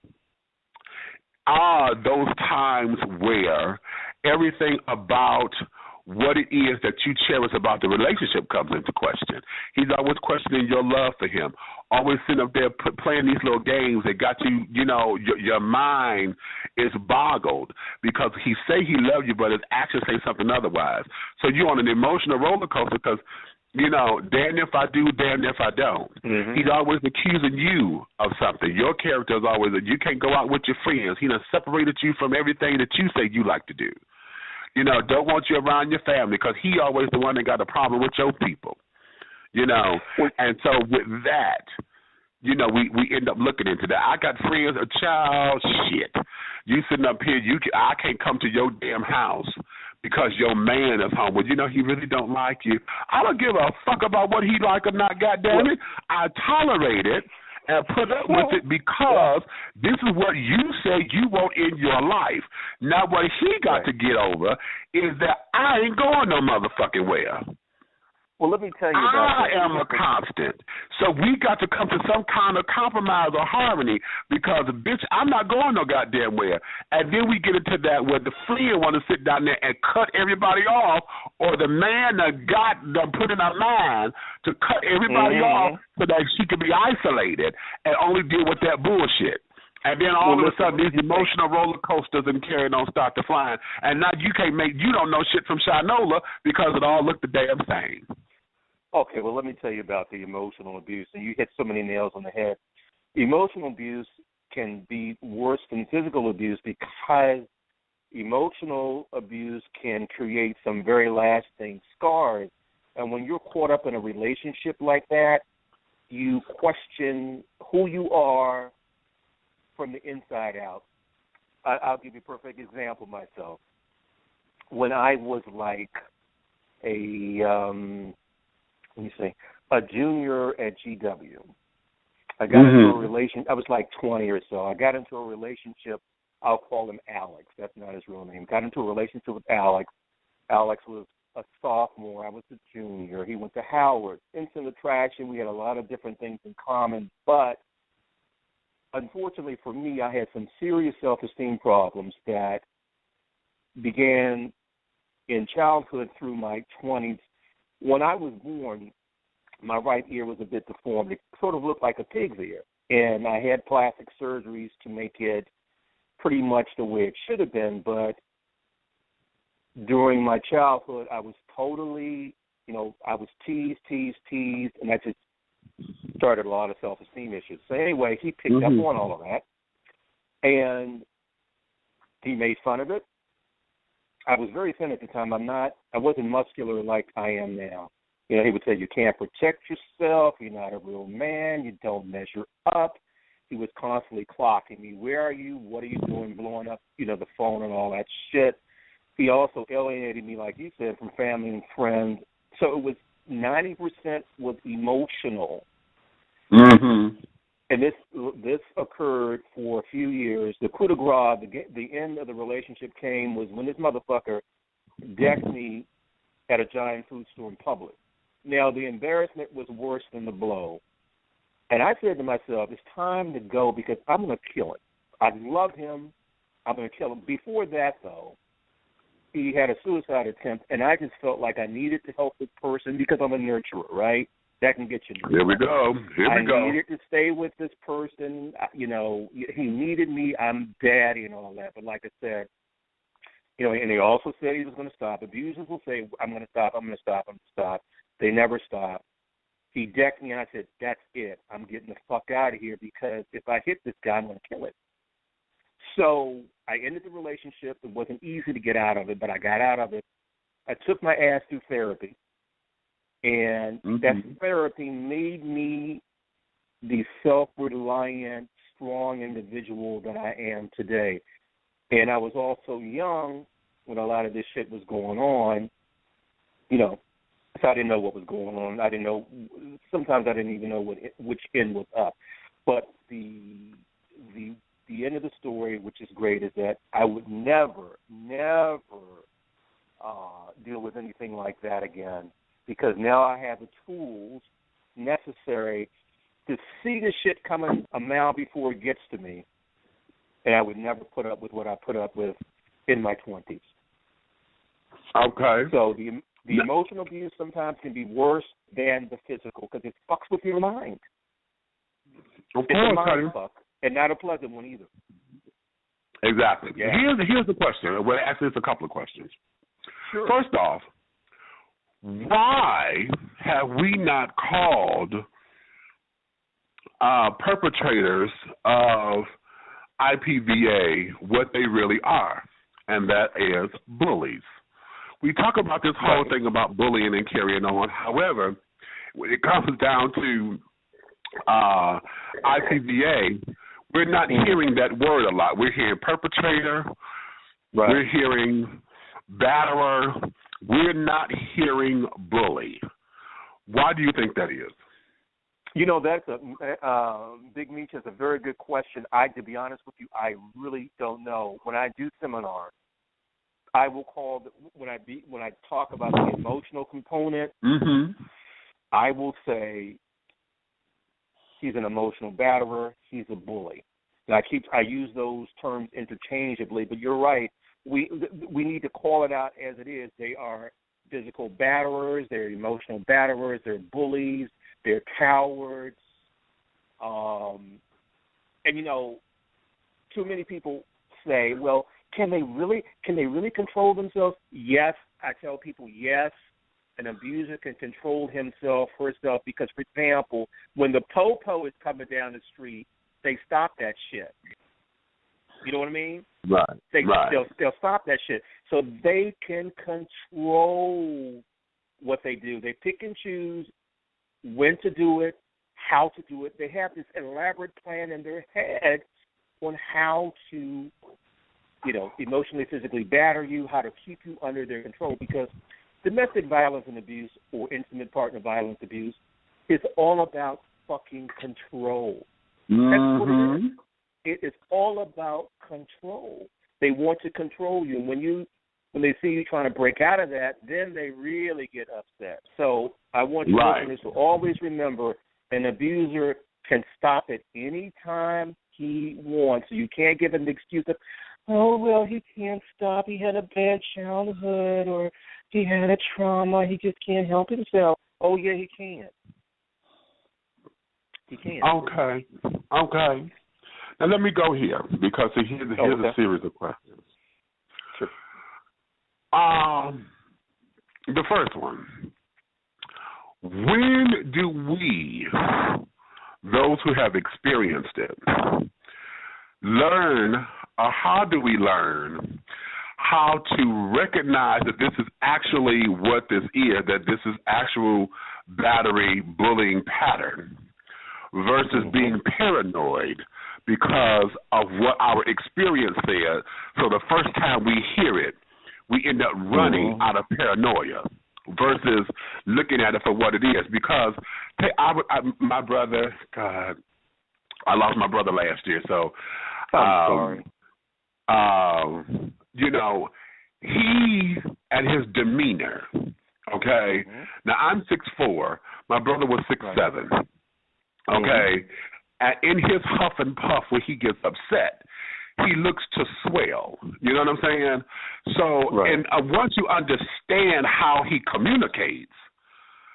are those times where everything about what it is that you cherish about the relationship comes into question. He's always questioning your love for him, always sitting up there playing these little games that got you, you know, your mind is boggled because he say he loves you, but his actions say something otherwise. So you're on an emotional roller coaster because, you know, damn if I do, damn if I don't. He's always accusing you of something. Your character is always that you can't go out with your friends. He done separated you from everything that you say you like to do. You know, don't want you around your family because he always the one that got a problem with your people. You know, and so with that, you know, we end up looking into that. I got friends, a child, shit. You sitting up here, I can't come to your damn house because your man is home. Well, you know, he really don't like you. I don't give a fuck about what he like or not, goddamn it. I tolerate it and put up with it because this is what you say you want in your life. Now, what he got to get over is that I ain't going no motherfucking where. Well, let me tell you about I am a constant. So we got to come to some kind of compromise or harmony because, bitch, I'm not going no goddamn where. And then we get into that where the friend want to sit down there and cut everybody off, or the man that put in her mind to cut everybody off so that she can be isolated and only deal with that bullshit. And then all of a sudden, these emotional roller coasters and carrying on start to flying. And now you don't know shit from Shinola because it all looked the damn same. Okay, well, let me tell you about the emotional abuse. And you hit so many nails on the head. Emotional abuse can be worse than physical abuse because emotional abuse can create some very lasting scars. And when you're caught up in a relationship like that, you question who you are from the inside out. I'll give you a perfect example myself. When I was like a junior at GW, I got into a relationship. I was like 20 or so. I got into a relationship. I'll call him Alex. That's not his real name. Got into a relationship with Alex. Alex was a sophomore. I was a junior. He went to Howard. Instant attraction. We had a lot of different things in common, but unfortunately for me, I had some serious self-esteem problems that began in childhood through my 20s. When I was born, my right ear was a bit deformed. It sort of looked like a pig's ear, and I had plastic surgeries to make it pretty much the way it should have been. But during my childhood, I was totally, I was teased, and that just started a lot of self-esteem issues. So anyway, he picked up on all of that, and he made fun of it. I was very thin at the time. I wasn't muscular like I am now. He would say, you can't protect yourself, you're not a real man, you don't measure up. He was constantly clocking me. Where are you? What are you doing? Blowing up, the phone and all that shit. He also alienated me, like you said, from family and friends. So it was 90% was emotional. And this occurred for a few years. The coup de grace, the end of the relationship came was when this motherfucker decked me at a giant food store in public. Now, the embarrassment was worse than the blow. And I said to myself, it's time to go because I'm going to kill him. I love him. I'm going to kill him. Before that, though, he had a suicide attempt, and I just felt like I needed to help this person because I'm a nurturer, right? That can get you. Here we go. I needed to stay with this person. You know, he needed me. I'm daddy and all that. But like I said, you know, and he also said he was going to stop. Abusers will say, I'm going to stop, I'm going to stop, I'm going to stop. They never stop. He decked me, and I said, that's it. I'm getting the fuck out of here because if I hit this guy, I'm going to kill him. So I ended the relationship. It wasn't easy to get out of it, but I got out of it. I took my ass through therapy. And that therapy made me the self-reliant, strong individual that I am today. And I was also young when a lot of this shit was going on, you know, so I didn't know what was going on. I didn't know. Sometimes I didn't even know which end was up. But the end of the story, which is great, is that I would never deal with anything like that again. Because now I have the tools necessary to see the shit coming a mile before it gets to me, and I would never put up with what I put up with in my 20s. Okay. So the emotional abuse sometimes can be worse than the physical because it fucks with your mind. Of course, it's a mind fuck, and not a pleasant one either. Exactly. Yeah. Here's the question. Well, actually, it's a couple of questions. Sure. First off, why have we not called perpetrators of IPVA what they really are, and that is bullies? We talk about this whole thing about bullying and carrying on. However, when it comes down to IPVA, we're not hearing that word a lot. We're hearing perpetrator. Right. We're hearing batterer. We're not hearing bully. Why do you think that is? You know, that's Big Meech is a very good question. To be honest with you, I really don't know. When I do seminars, I will call when I talk about the emotional component. I will say he's an emotional batterer. He's a bully. And I use those terms interchangeably. But you're right. We need to call it out as it is. They are physical batterers. They're emotional batterers. They're bullies. They're cowards. And you know, too many people say, "Well, can they really control themselves?" Yes, I tell people yes. An abuser can control himself, herself, because, for example, when the po-po is coming down the street, they stop that shit. You know what I mean? Right. They'll stop that shit. So they can control what they do. They pick and choose when to do it, how to do it. They have this elaborate plan in their head on how to, you know, emotionally, physically batter you, how to keep you under their control. Because domestic violence and abuse, or intimate partner violence abuse, is all about fucking control. That's what it is. It is all about control. They want to control you. And when they see you trying to break out of that, then they really get upset. So I want you listeners to always remember, an abuser can stop at any time he wants. So you can't give him the excuse of, oh, well, he can't stop. He had a bad childhood, or he had a trauma. He just can't help himself. Oh, yeah, he can. He can. Okay. Now let me go here, because here's a series of questions. Sure. The first one: when do we, those who have experienced it, learn, or how do we learn how to recognize that this is actually what this is, that this is actual battery bullying pattern, versus being paranoid because of what our experience said? So the first time we hear it, we end up running out of paranoia versus looking at it for what it is. Because my brother, God, I lost my brother last year, so I'm sorry. You know, he and his demeanor. Okay, now I'm 6'4". My brother was 6'7". Okay, and in his huff and puff when he gets upset, he looks to swell. You know what I'm saying? So, and once you understand how he communicates,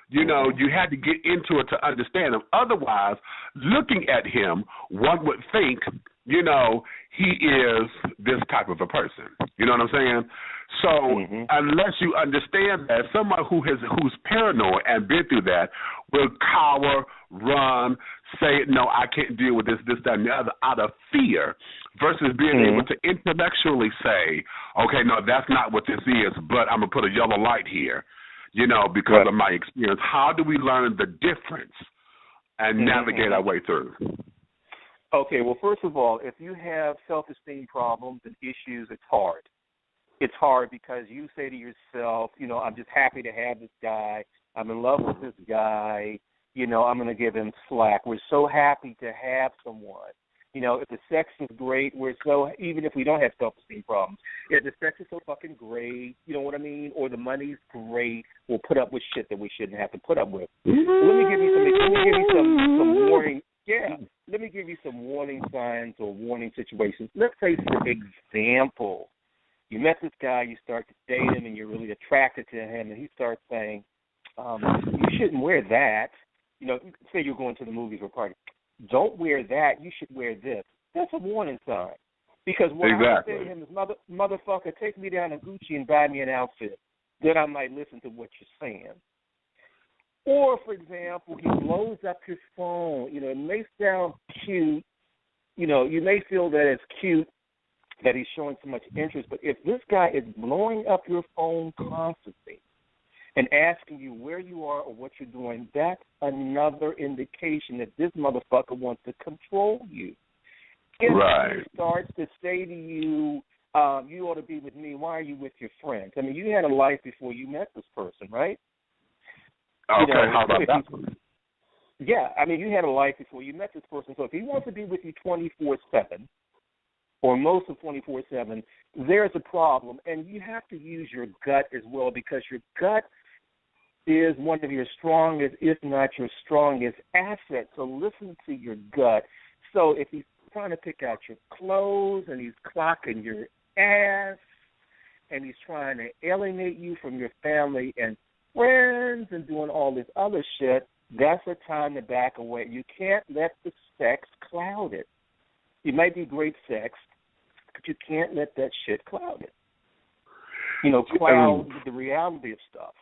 you know, you had to get into it to understand him. Otherwise, looking at him, one would think, you know, he is this type of a person. You know what I'm saying? So unless you understand that, someone who's paranoid and been through that will cower, run, say, no, I can't deal with this, that, and the other out of fear versus being able to intellectually say, okay, no, that's not what this is, but I'm going to put a yellow light here, you know, because of my experience. How do we learn the difference and navigate our way through? Okay, well, first of all, if you have self-esteem problems and issues, it's hard. It's hard because you say to yourself, you know, I'm just happy to have this guy. I'm in love with this guy. You know, I'm going to give him slack. We're so happy to have someone. You know, if the sex is great, even if we don't have self-esteem problems, if the sex is so fucking great, you know what I mean, or the money's great, we'll put up with shit that we shouldn't have to put up with. Let me give you some warning. Yeah, let me give you some warning signs or warning situations. Let's say, for example, you met this guy, you start to date him, and you're really attracted to him, and he starts saying, you shouldn't wear that. You know, say you're going to the movies or party. Don't wear that. You should wear this. That's a warning sign. Because what I say to him is, motherfucker, take me down to Gucci and buy me an outfit. Then I might listen to what you're saying. Or, for example, he blows up his phone. You know, it may sound cute. You know, you may feel that it's cute that he's showing so much interest, but if this guy is blowing up your phone constantly and asking you where you are or what you're doing, that's another indication that this motherfucker wants to control you. If he starts to say to you, you ought to be with me, why are you with your friends? I mean, you had a life before you met this person, right? Okay, how about that one? Yeah, I mean, you had a life before you met this person, so if he wants to be with you 24/7, or most of 24/7, there's a problem. And you have to use your gut as well, because your gut is one of your strongest, if not your strongest, assets. So listen to your gut. So if he's trying to pick out your clothes and he's clocking your ass and he's trying to alienate you from your family and friends and doing all this other shit, that's a time to back away. You can't let the sex cloud it. It might be great sex, but you can't let that shit cloud it. You know, cloud the reality of stuff.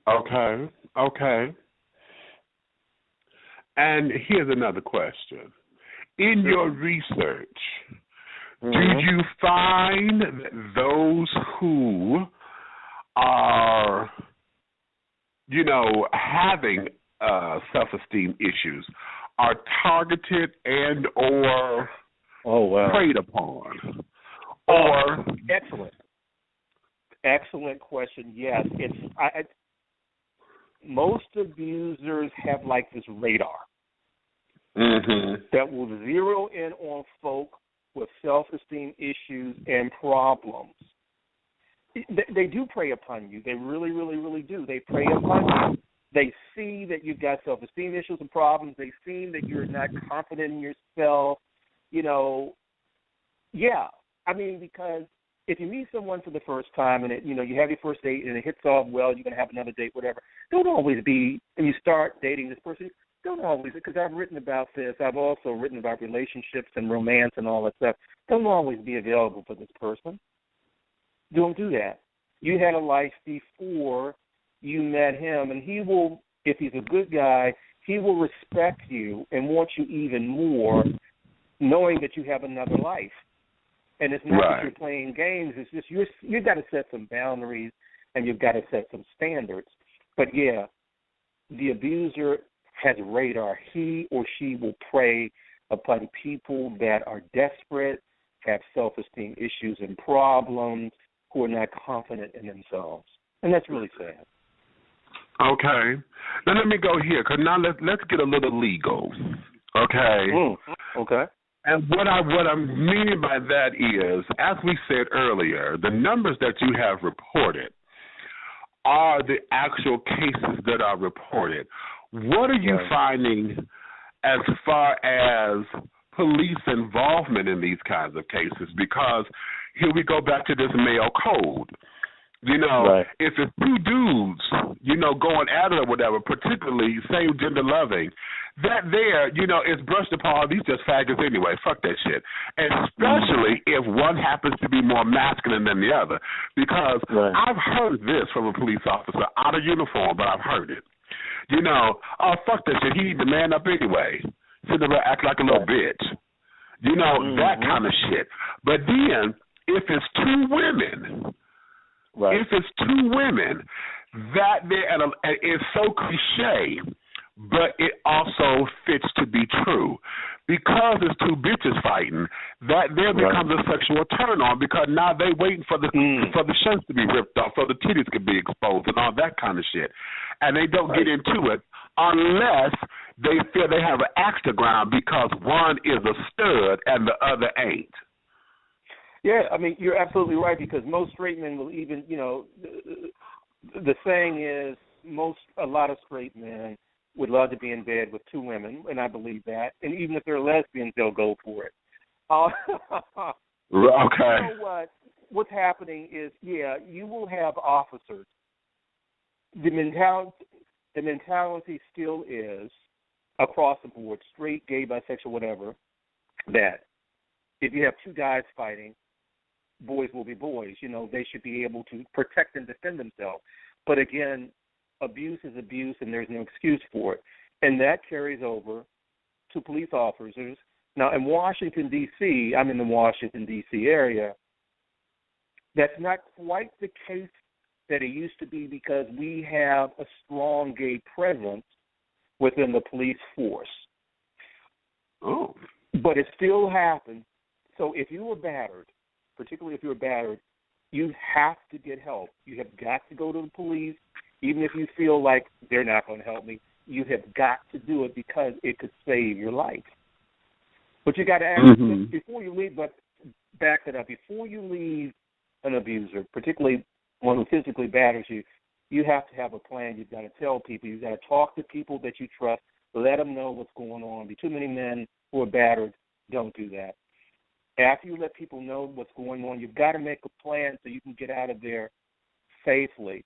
Okay. And here's another question. In your research, do you find that those who are, you know, having self-esteem issues are targeted and or preyed upon? Or Excellent question. Yes, most abusers have like this radar that will zero in on folk with self-esteem issues and problems. They do prey upon you. They really, really, really do. They prey upon you. They see that you've got self-esteem issues and problems. They see that you're not confident in yourself. You know, yeah. I mean, because if you meet someone for the first time and, you have your first date and it hits off well, you're going to have another date, whatever, don't always be, and you start dating this person, don't always, because I've written about this. I've also written about relationships and romance and all that stuff. Don't always be available for this person. Don't do that. You had a life before you met him, and he will, if he's a good guy, he will respect you and want you even more, knowing that you have another life. And it's not that you're playing games. It's just you've got to set some boundaries and you've got to set some standards. But, yeah, the abuser has radar. He or she will prey upon people that are desperate, have self-esteem issues and problems, who are not confident in themselves. And that's really sad. Okay. Now let me go here, because now let's get a little legal. Okay. Okay. And what I'm meaning by that is, as we said earlier, the numbers that you have reported are the actual cases that are reported. What are you finding as far as police involvement in these kinds of cases? Because here we go back to this male code. You know, if it's two dudes, you know, going at it or whatever, particularly same gender loving, that there, you know, is brushed upon. These just faggots anyway. Fuck that shit. Especially if one happens to be more masculine than the other. Because I've heard this from a police officer out of uniform, but I've heard it. You know, oh, fuck that shit. He needs to man up anyway. Sit there and act like a little bitch. You know, that kind of shit. But then, if it's two women... If it's two women, that there, and it's so cliche, but it also fits to be true. Because it's two bitches fighting, that there becomes a sexual turn on, because now they waiting for the shirts to be ripped off, so the titties can be exposed and all that kind of shit. And they don't get into it unless they feel they have an axe to grind, because one is a stud and the other ain't. Yeah, I mean, you're absolutely right, because most straight men will even, you know, the saying is a lot of straight men would love to be in bed with two women, and I believe that. And even if they're lesbians, they'll go for it. Okay. You know what? What's happening is, you will have officers. The mentality still is, across the board, straight, gay, bisexual, whatever, that if you have two guys fighting, boys will be boys. You know, they should be able to protect and defend themselves. But again, abuse is abuse, and there's no excuse for it. And that carries over to police officers. Now, in Washington, D.C., I'm in the Washington, D.C. area, that's not quite the case that it used to be, because we have a strong gay presence within the police force. Oh. But it still happens. So if you were battered, particularly if you're battered, you have to get help. You have got to go to the police, even if you feel like they're not going to help me. You have got to do it, because it could save your life. But you got to ask before you leave. But back it up. Before you leave an abuser, particularly one who physically batters you, you have to have a plan. You've got to tell people. You've got to talk to people that you trust. Let them know what's going on. Too many men who are battered don't do that. After you let people know what's going on, you've got to make a plan so you can get out of there safely.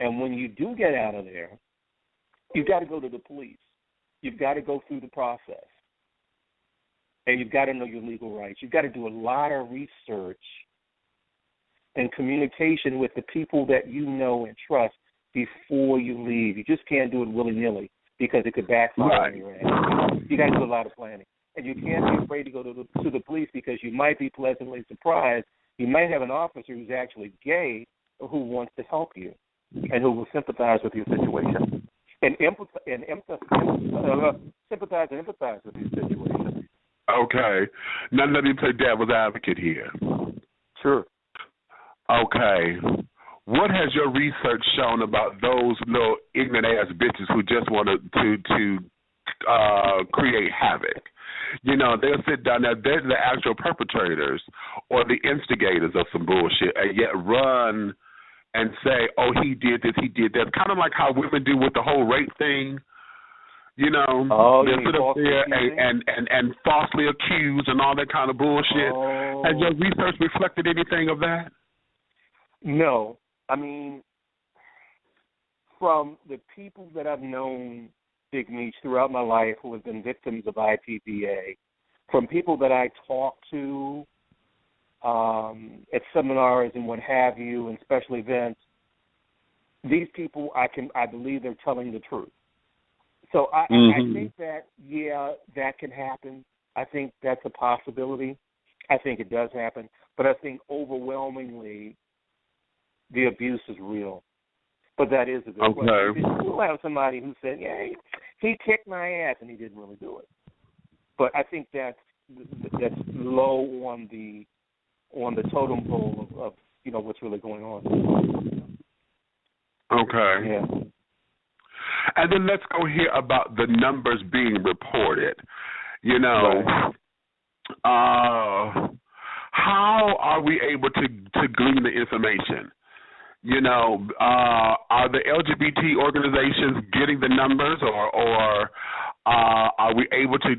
And when you do get out of there, you've got to go to the police. You've got to go through the process. And you've got to know your legal rights. You've got to do a lot of research and communication with the people that you know and trust before you leave. You just can't do it willy-nilly, because it could backfire on your ass. You got to do a lot of planning. And you can't be afraid to go to the police, because you might be pleasantly surprised. You might have an officer who's actually gay who wants to help you and who will sympathize with your situation and sympathize and empathize with your situation. Okay. Now let me play devil's advocate here. Sure. Okay. What has your research shown about those little ignorant ass bitches who just want to create havoc? You know, they'll sit down there, they're the actual perpetrators or the instigators of some bullshit, and yet run and say, oh, he did this, he did that. Kind of like how women do with the whole rape thing. You know, they'll sit up there and falsely accuse and all that kind of bullshit. Oh. Has your research reflected anything of that? No. I mean, from the people that I've known, Big Meech, throughout my life who have been victims of IPVA, from people that I talk to at seminars and what have you, and special events, these people, I believe they're telling the truth. So I think that, that can happen. I think that's a possibility. I think it does happen. But I think overwhelmingly the abuse is real. But that is a good question. We'll have somebody who said, yeah, he kicked my ass, and he didn't really do it. But I think that's low on the totem pole of what's really going on. Okay. Yeah. And then let's go here about the numbers being reported. You know, how are we able to glean the information? You know, are the LGBT organizations getting the numbers, or are we able to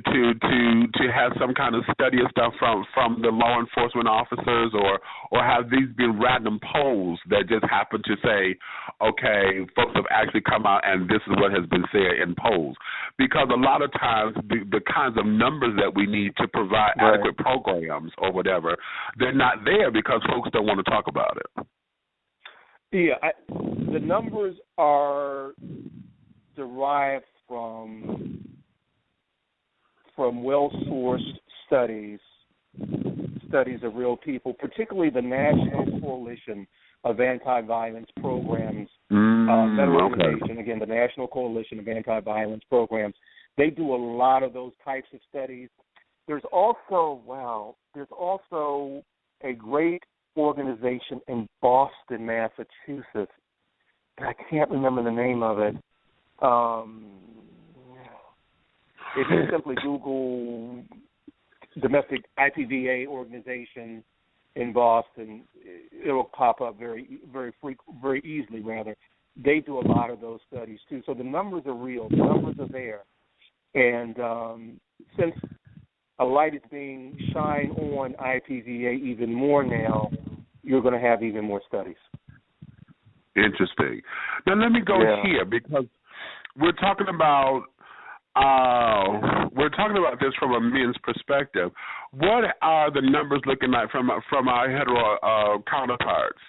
have some kind of study of stuff from the law enforcement officers, or have these been random polls that just happen to say, okay, folks have actually come out and this is what has been said in polls? Because a lot of times the kinds of numbers that we need to provide adequate programs or whatever, they're not there because folks don't want to talk about it. Yeah, the numbers are derived from well-sourced studies of real people, particularly the National Coalition of Anti-Violence Programs, that organization, again, the National Coalition of Anti-Violence Programs. They do a lot of those types of studies. There's also a great organization in Boston, Massachusetts. I can't remember the name of it. If you simply Google domestic IPVA organization in Boston, it'll pop up very easily. Rather, they do a lot of those studies too. So the numbers are real. The numbers are there, and since a light is being shined on IPVA even more now, you're going to have even more studies. Interesting. Now let me go here, because we're talking about this from a men's perspective. What are the numbers looking like from our hetero counterparts,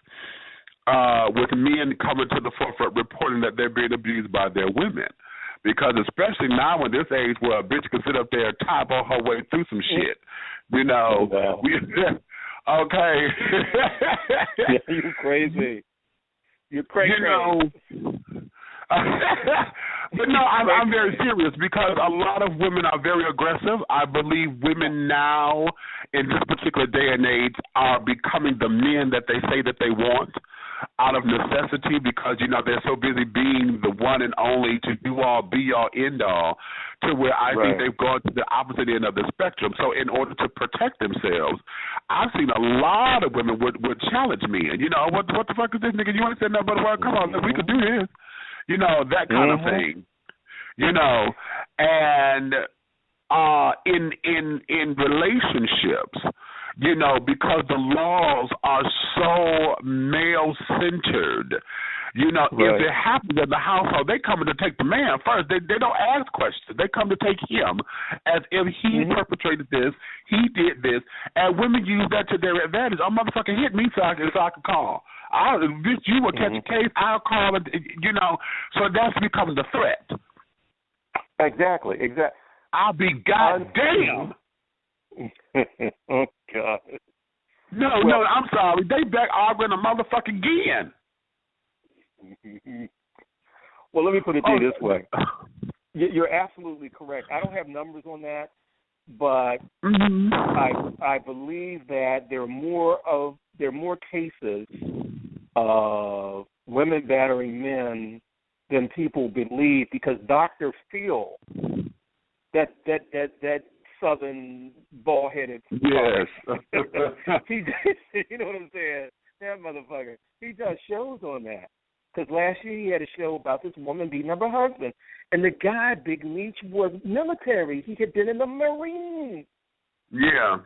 with men coming to the forefront reporting that they're being abused by their women? Because especially now in this age where a bitch can sit up there and typo her way through some shit, you know. Okay. Yeah, you're crazy. You're crazy. You know. But no, I'm very serious, because a lot of women are very aggressive. I believe women now, in this particular day and age, are becoming the men that they say that they want out of necessity, because, you know, they're so busy being the one and only to do all, be all, end all, to where I think they've gone to the opposite end of the spectrum. So in order to protect themselves, I've seen a lot of women would challenge me. And, you know, what the fuck is this nigga? You ain't said nothing but a word. Come on, we could do this. You know, that kind of thing. You know, and in relationships, you know, because the laws are so male-centered, you know, if it happens in the household, they come to take the man first. They don't ask questions. They come to take him as if he perpetrated this, he did this, and women use that to their advantage. Oh, motherfucker, hit me so I can call. You will catch a case, I'll call it, you know, so that's become the threat. Exactly. I'll be goddamn. Oh, God. No, I'm sorry. They back arguing a motherfucker again. Well, let me put it to you this way. You're absolutely correct. I don't have numbers on that, but I believe that there are more cases of women battering men than people believe, because Dr. Phil, that Southern bald-headed, yes, he you know what I'm saying? That motherfucker, he does shows on that. Because last year he had a show about this woman beating up her husband, and the guy, Big Meech, was military. He had been in the Marines. Yeah.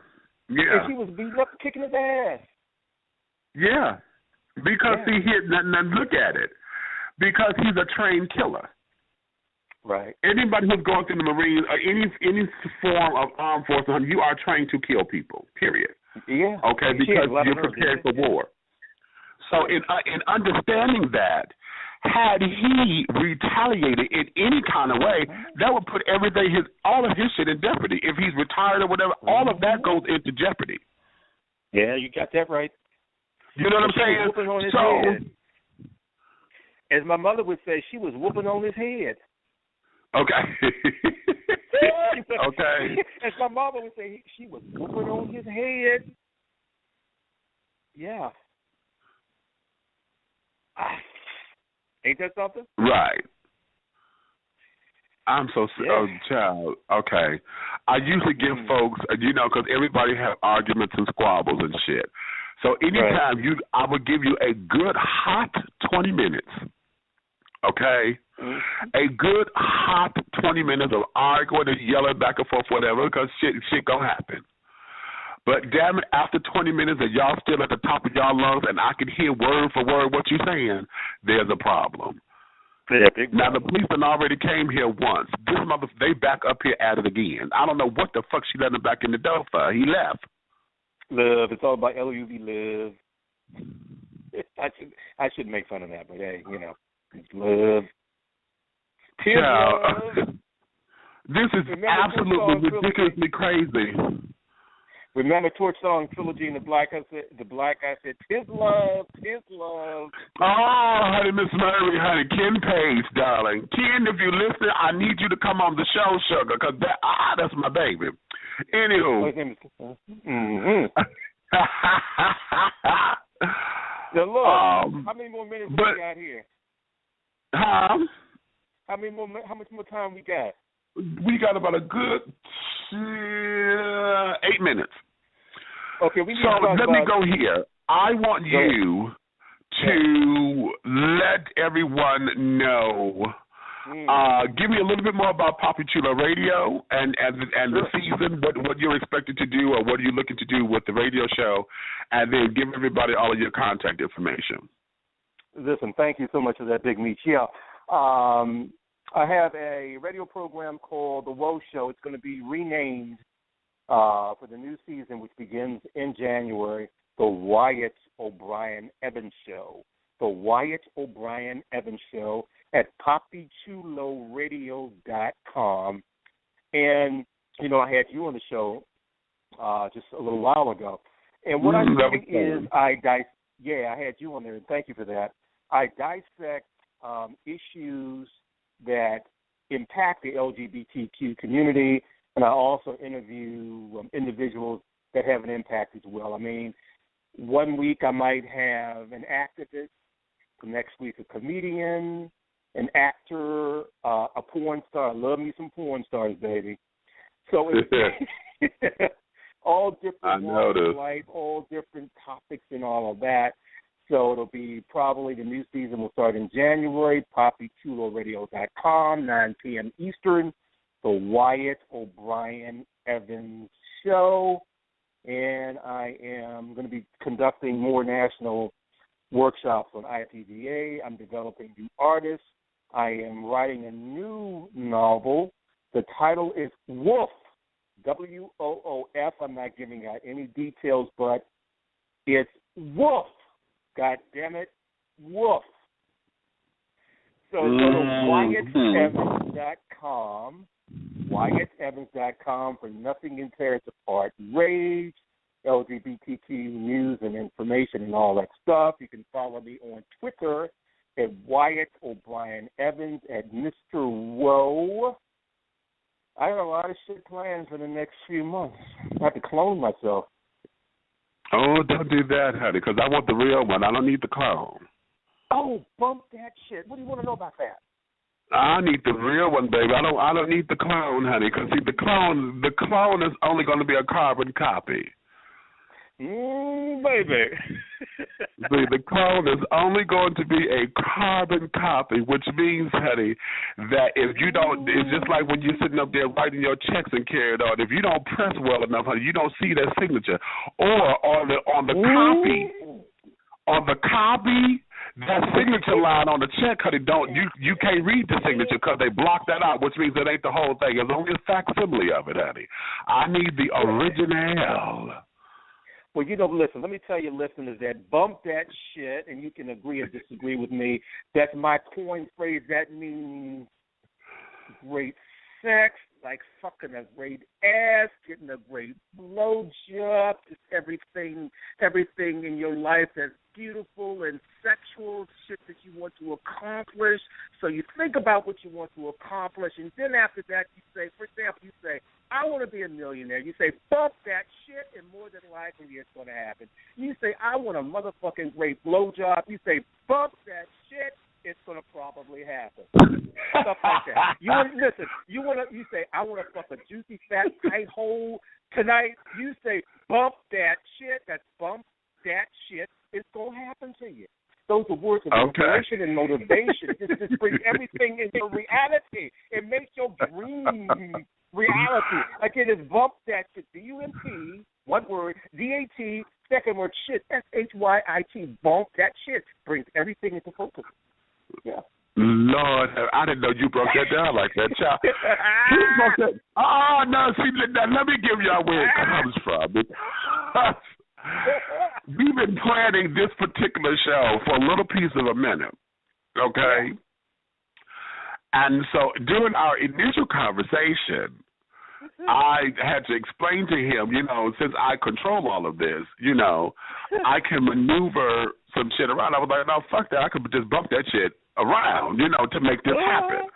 And she was beating up, kicking his ass. Yeah, because he hit nothing. And look at it. Because he's a trained killer. Right. Anybody who's going through the Marines or any form of armed forces, you are trained to kill people, period. Yeah. Okay, because you're prepared for war. So in understanding that, had he retaliated in any kind of way, that would put all of his shit in jeopardy. If he's retired or whatever, all of that goes into jeopardy. Yeah, you got that right. You know what I'm saying? Whooping on his head. As my mother would say, she was whooping on his head. Okay. Okay. As my mother would say, she was whooping on his head. Yeah. Ain't that something? Right. I'm so oh, child. Okay, I usually give folks, because everybody have arguments and squabbles and shit. So anytime I would give you a good hot 20 minutes. Okay, a good hot 20 minutes of arguing and yelling back and forth, whatever, because shit gonna happen. But damn it, after 20 minutes and y'all still at the top of y'all lungs and I can hear word for word what you're saying, there's a problem. Yeah, now, the policeman already came here once. This they back up here at it again. I don't know what the fuck she let him back in the door for. He left. Love. It's all about L-U-V, love. I should make fun of that, but hey, it's love. Love. This is absolutely ridiculously crazy. Remember Torch Song Trilogy and the Black I said, tis love, tis love. Oh, honey, Miss Murray, honey, Ken Page, darling. Ken, if you're listening, I need you to come on the show, sugar, because that's my baby. Anywho. Now, look, how many more minutes we got here? How much more time we got? We got about a good 8 minutes. Okay, let me go here. I want you to let everyone know. Give me a little bit more about PapiChulo Radio and the season, what you're expected to do or what are you looking to do with the radio show, and then give everybody all of your contact information. Listen, thank you so much for that, Big Meech. Yeah. I have a radio program called W.O.E.Show. It's going to be renamed for the new season, which begins in January, the Wyatt O'Brian Evans Show. The Wyatt O'Brian Evans Show at PapiChuloRadio.com. And, I had you on the show just a little while ago. And what I do is I had you on there, and thank you for that. I dissect issues that impact the LGBTQ community, and I also interview individuals that have an impact as well. I mean, one week I might have an activist, the next week a comedian, an actor, a porn star. I love me some porn stars, baby. So it's all different walks of life, all different topics and all of that. So it'll be probably the new season will start in January, PapiChuloRadio.com, 9 p.m. Eastern, the Wyatt O'Brian Evans Show. And I am going to be conducting more national workshops on IPVA. I'm developing new artists. I am writing a new novel. The title is Woof, W-O-O-F. I'm not giving out any details, but it's Woof. God damn it, woof. So go to WyattEvans.com, WyattEvans.com for Nothing Can Tear Us Apart, rage, LGBTQ news and information and all that stuff. You can follow me on Twitter at Wyatt O'Brian Evans, at Mr. Woe. I got a lot of shit planned for the next few months. I have to clone myself. Oh, don't do that, honey, because I want the real one. I don't need the clone. Oh, bump that shit. What do you want to know about that? I need the real one, baby. I don't need the clone, honey, because see, the clone is only going to be a carbon copy. Baby. See, the clone is only going to be a carbon copy, which means, honey, that if you don't, it's just like when you're sitting up there writing your checks and carry it on. If you don't press well enough, honey, you don't see that signature. Or on the copy, that signature line on the check, honey, you can't read the signature because they blocked that out, which means it ain't the whole thing. It's only a facsimile of it, honey. I need the original. Well, listen, let me tell you, listeners, that bump that shit, and you can agree or disagree with me. That's my coin phrase. That means great sex, like fucking a great ass, getting a great blowjob, just everything in your life that's beautiful and sexual, shit that you want to accomplish. So you think about what you want to accomplish, and then after that you say, for example, I want to be a millionaire. You say, bump that shit, and more than likely it's going to happen. You say, I want a motherfucking great blowjob. You say, bump that shit, it's going to probably happen. Stuff like that. You say, I want to fuck a juicy, fat, tight hole tonight. You say, bump that shit. That's bump that shit. It's going to happen to you. Those are words of inspiration and motivation. This brings everything into reality. It makes your dream reality. Again, it's bump that shit. B-U-M-P, one word, D-A-T, second word, shit, S-H-Y-I-T. Bump that shit. Brings everything into focus. Yeah. Lord, I didn't know you broke that down like that, child. He broke that. Oh, no, see, let me give y'all where it comes from. We've been planning this particular show for a little piece of a minute, okay? And so during our initial conversation, I had to explain to him, since I control all of this, I can maneuver some shit around. I was like, no, fuck that. I could just bump that shit around, to make this happen.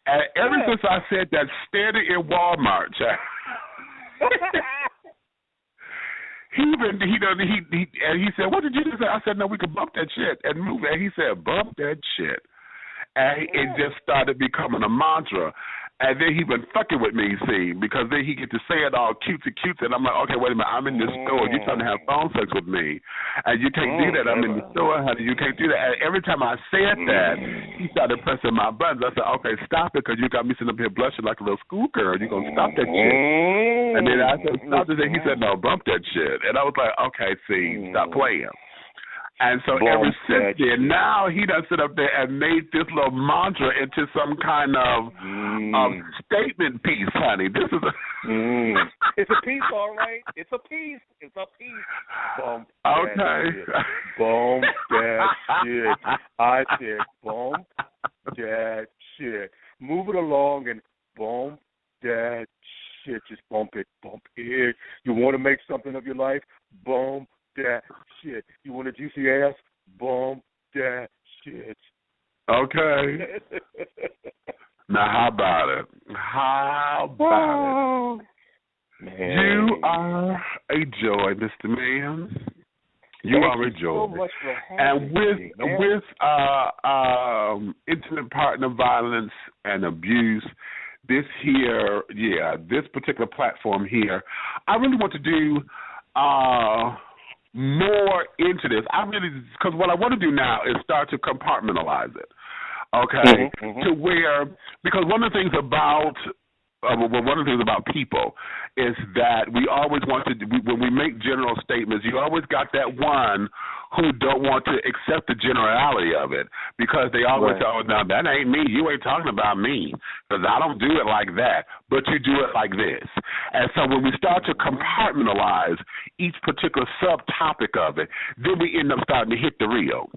And ever since I said that, standing in Walmart, he said, what did you say? I said, no, we could bump that shit and move it. And he said, bump that shit. And it just started becoming a mantra. And then he been fucking with me, see, because then he get to say it all cutesy. And I'm like, okay, wait a minute, I'm in the store. You're trying to have phone sex with me. And you can't do that. I'm in the store, honey. You can't do that. And every time I said that, he started pressing my buttons. I said, okay, stop it, because you got me sitting up here blushing like a little schoolgirl. You're going to stop that shit. And then I said, stop it. And he said, no, bump that shit. And I was like, okay, see, stop playing. And so ever since then, now he done sit up there and made this little mantra into some kind of statement piece, honey. This is it's a piece, all right. It's a piece. It's a piece. Bump that shit. Bump that shit. I said bump that shit. Move it along and bump that shit. Just bump it. Bump it. You want to make something of your life? Bump that shit. You want a juicy ass? Bump that shit. Okay. Now, how about it? How about it? Man. You are a joy, Mr. Mann. You are a joy. So much for and with intimate partner violence and abuse, this particular platform here, I really want to do more into this. Because what I want to do now is start to compartmentalize it, okay? To where, because one of the things about people is that we always want to, when we make general statements, you always got that one who don't want to accept the generality of it, because they always say, oh, no, that ain't me. You ain't talking about me, because I don't do it like that, but you do it like this. And so when we start to compartmentalize each particular subtopic of it, then we end up starting to hit the real.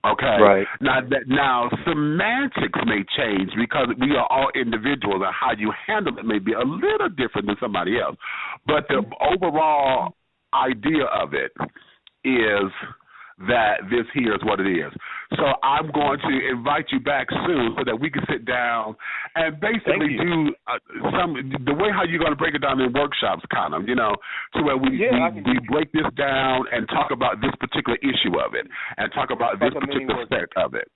Okay. Right. Now, semantics may change because we are all individuals, and how you handle it may be a little different than somebody else. But the overall idea of it is that this here is what it is. So I'm going to invite you back soon so that we can sit down and basically do the way how you're going to break it down in workshops, kind of, to where we break this down and talk about this particular issue of it and talk about this particular aspect of it.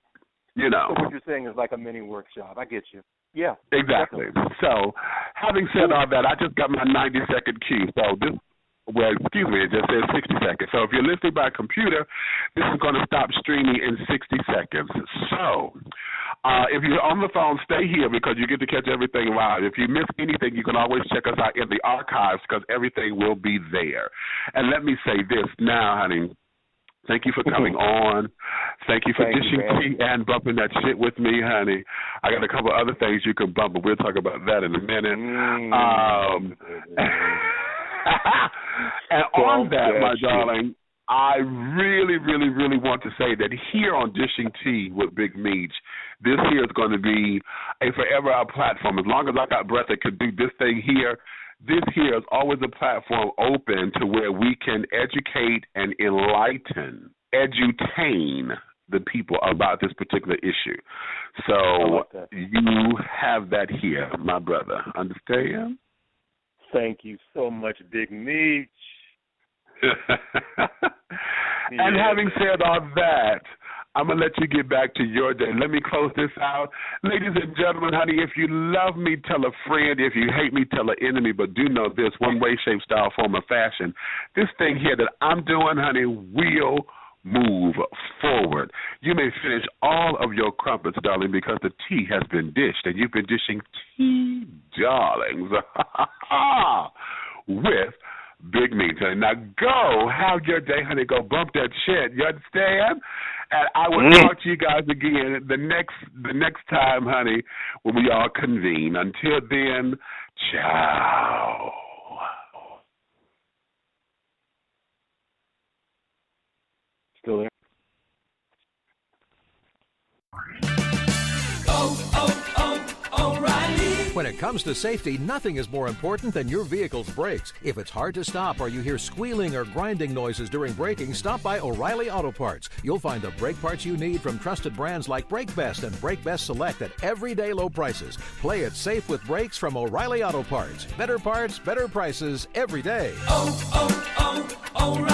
So what you're saying is like a mini workshop. I get you. Yeah. Exactly. Definitely. So having said all that, I just got my 90-second cue. So this. Well, excuse me, it just says 60 seconds. So if you're listening by computer, this is going to stop streaming in 60 seconds. So if you're on the phone, stay here because you get to catch everything live. If you miss anything, you can always check us out in the archives because everything will be there. And let me say this now, honey. Thank you for coming on. Thank you for dishing tea and bumping that shit with me, honey. I got a couple other things you can bump, but we'll talk about that in a minute. And on that, my darling, I really, really, really want to say that here on Dishing Tea with Big Meech, this here is going to be a forever our platform. As long as I got breath that could do this thing here, this here is always a platform open to where we can educate and enlighten, edutain the people about this particular issue. So you have that here, my brother. Understand? Thank you so much, Big Meech. And having said all that, I'm going to let you get back to your day. Let me close this out. Ladies and gentlemen, honey, if you love me, tell a friend. If you hate me, tell an enemy. But do know this, one way, shape, style, form, or fashion. This thing here that I'm doing, honey, will move forward. You may finish all of your crumpets, darling, because the tea has been dished, and you've been dishing tea, darlings, with Big Meat. Now go, have your day, honey. Go bump that shit. You understand? And I will talk to you guys again the next time, honey, when we all convene. Until then, ciao. Still there? O'Reilly. When it comes to safety, nothing is more important than your vehicle's brakes. If it's hard to stop or you hear squealing or grinding noises during braking, stop by O'Reilly Auto Parts. You'll find the brake parts you need from trusted brands like Brake Best and Brake Best Select at everyday low prices. Play it safe with brakes from O'Reilly Auto Parts. Better parts, better prices every day. O'Reilly.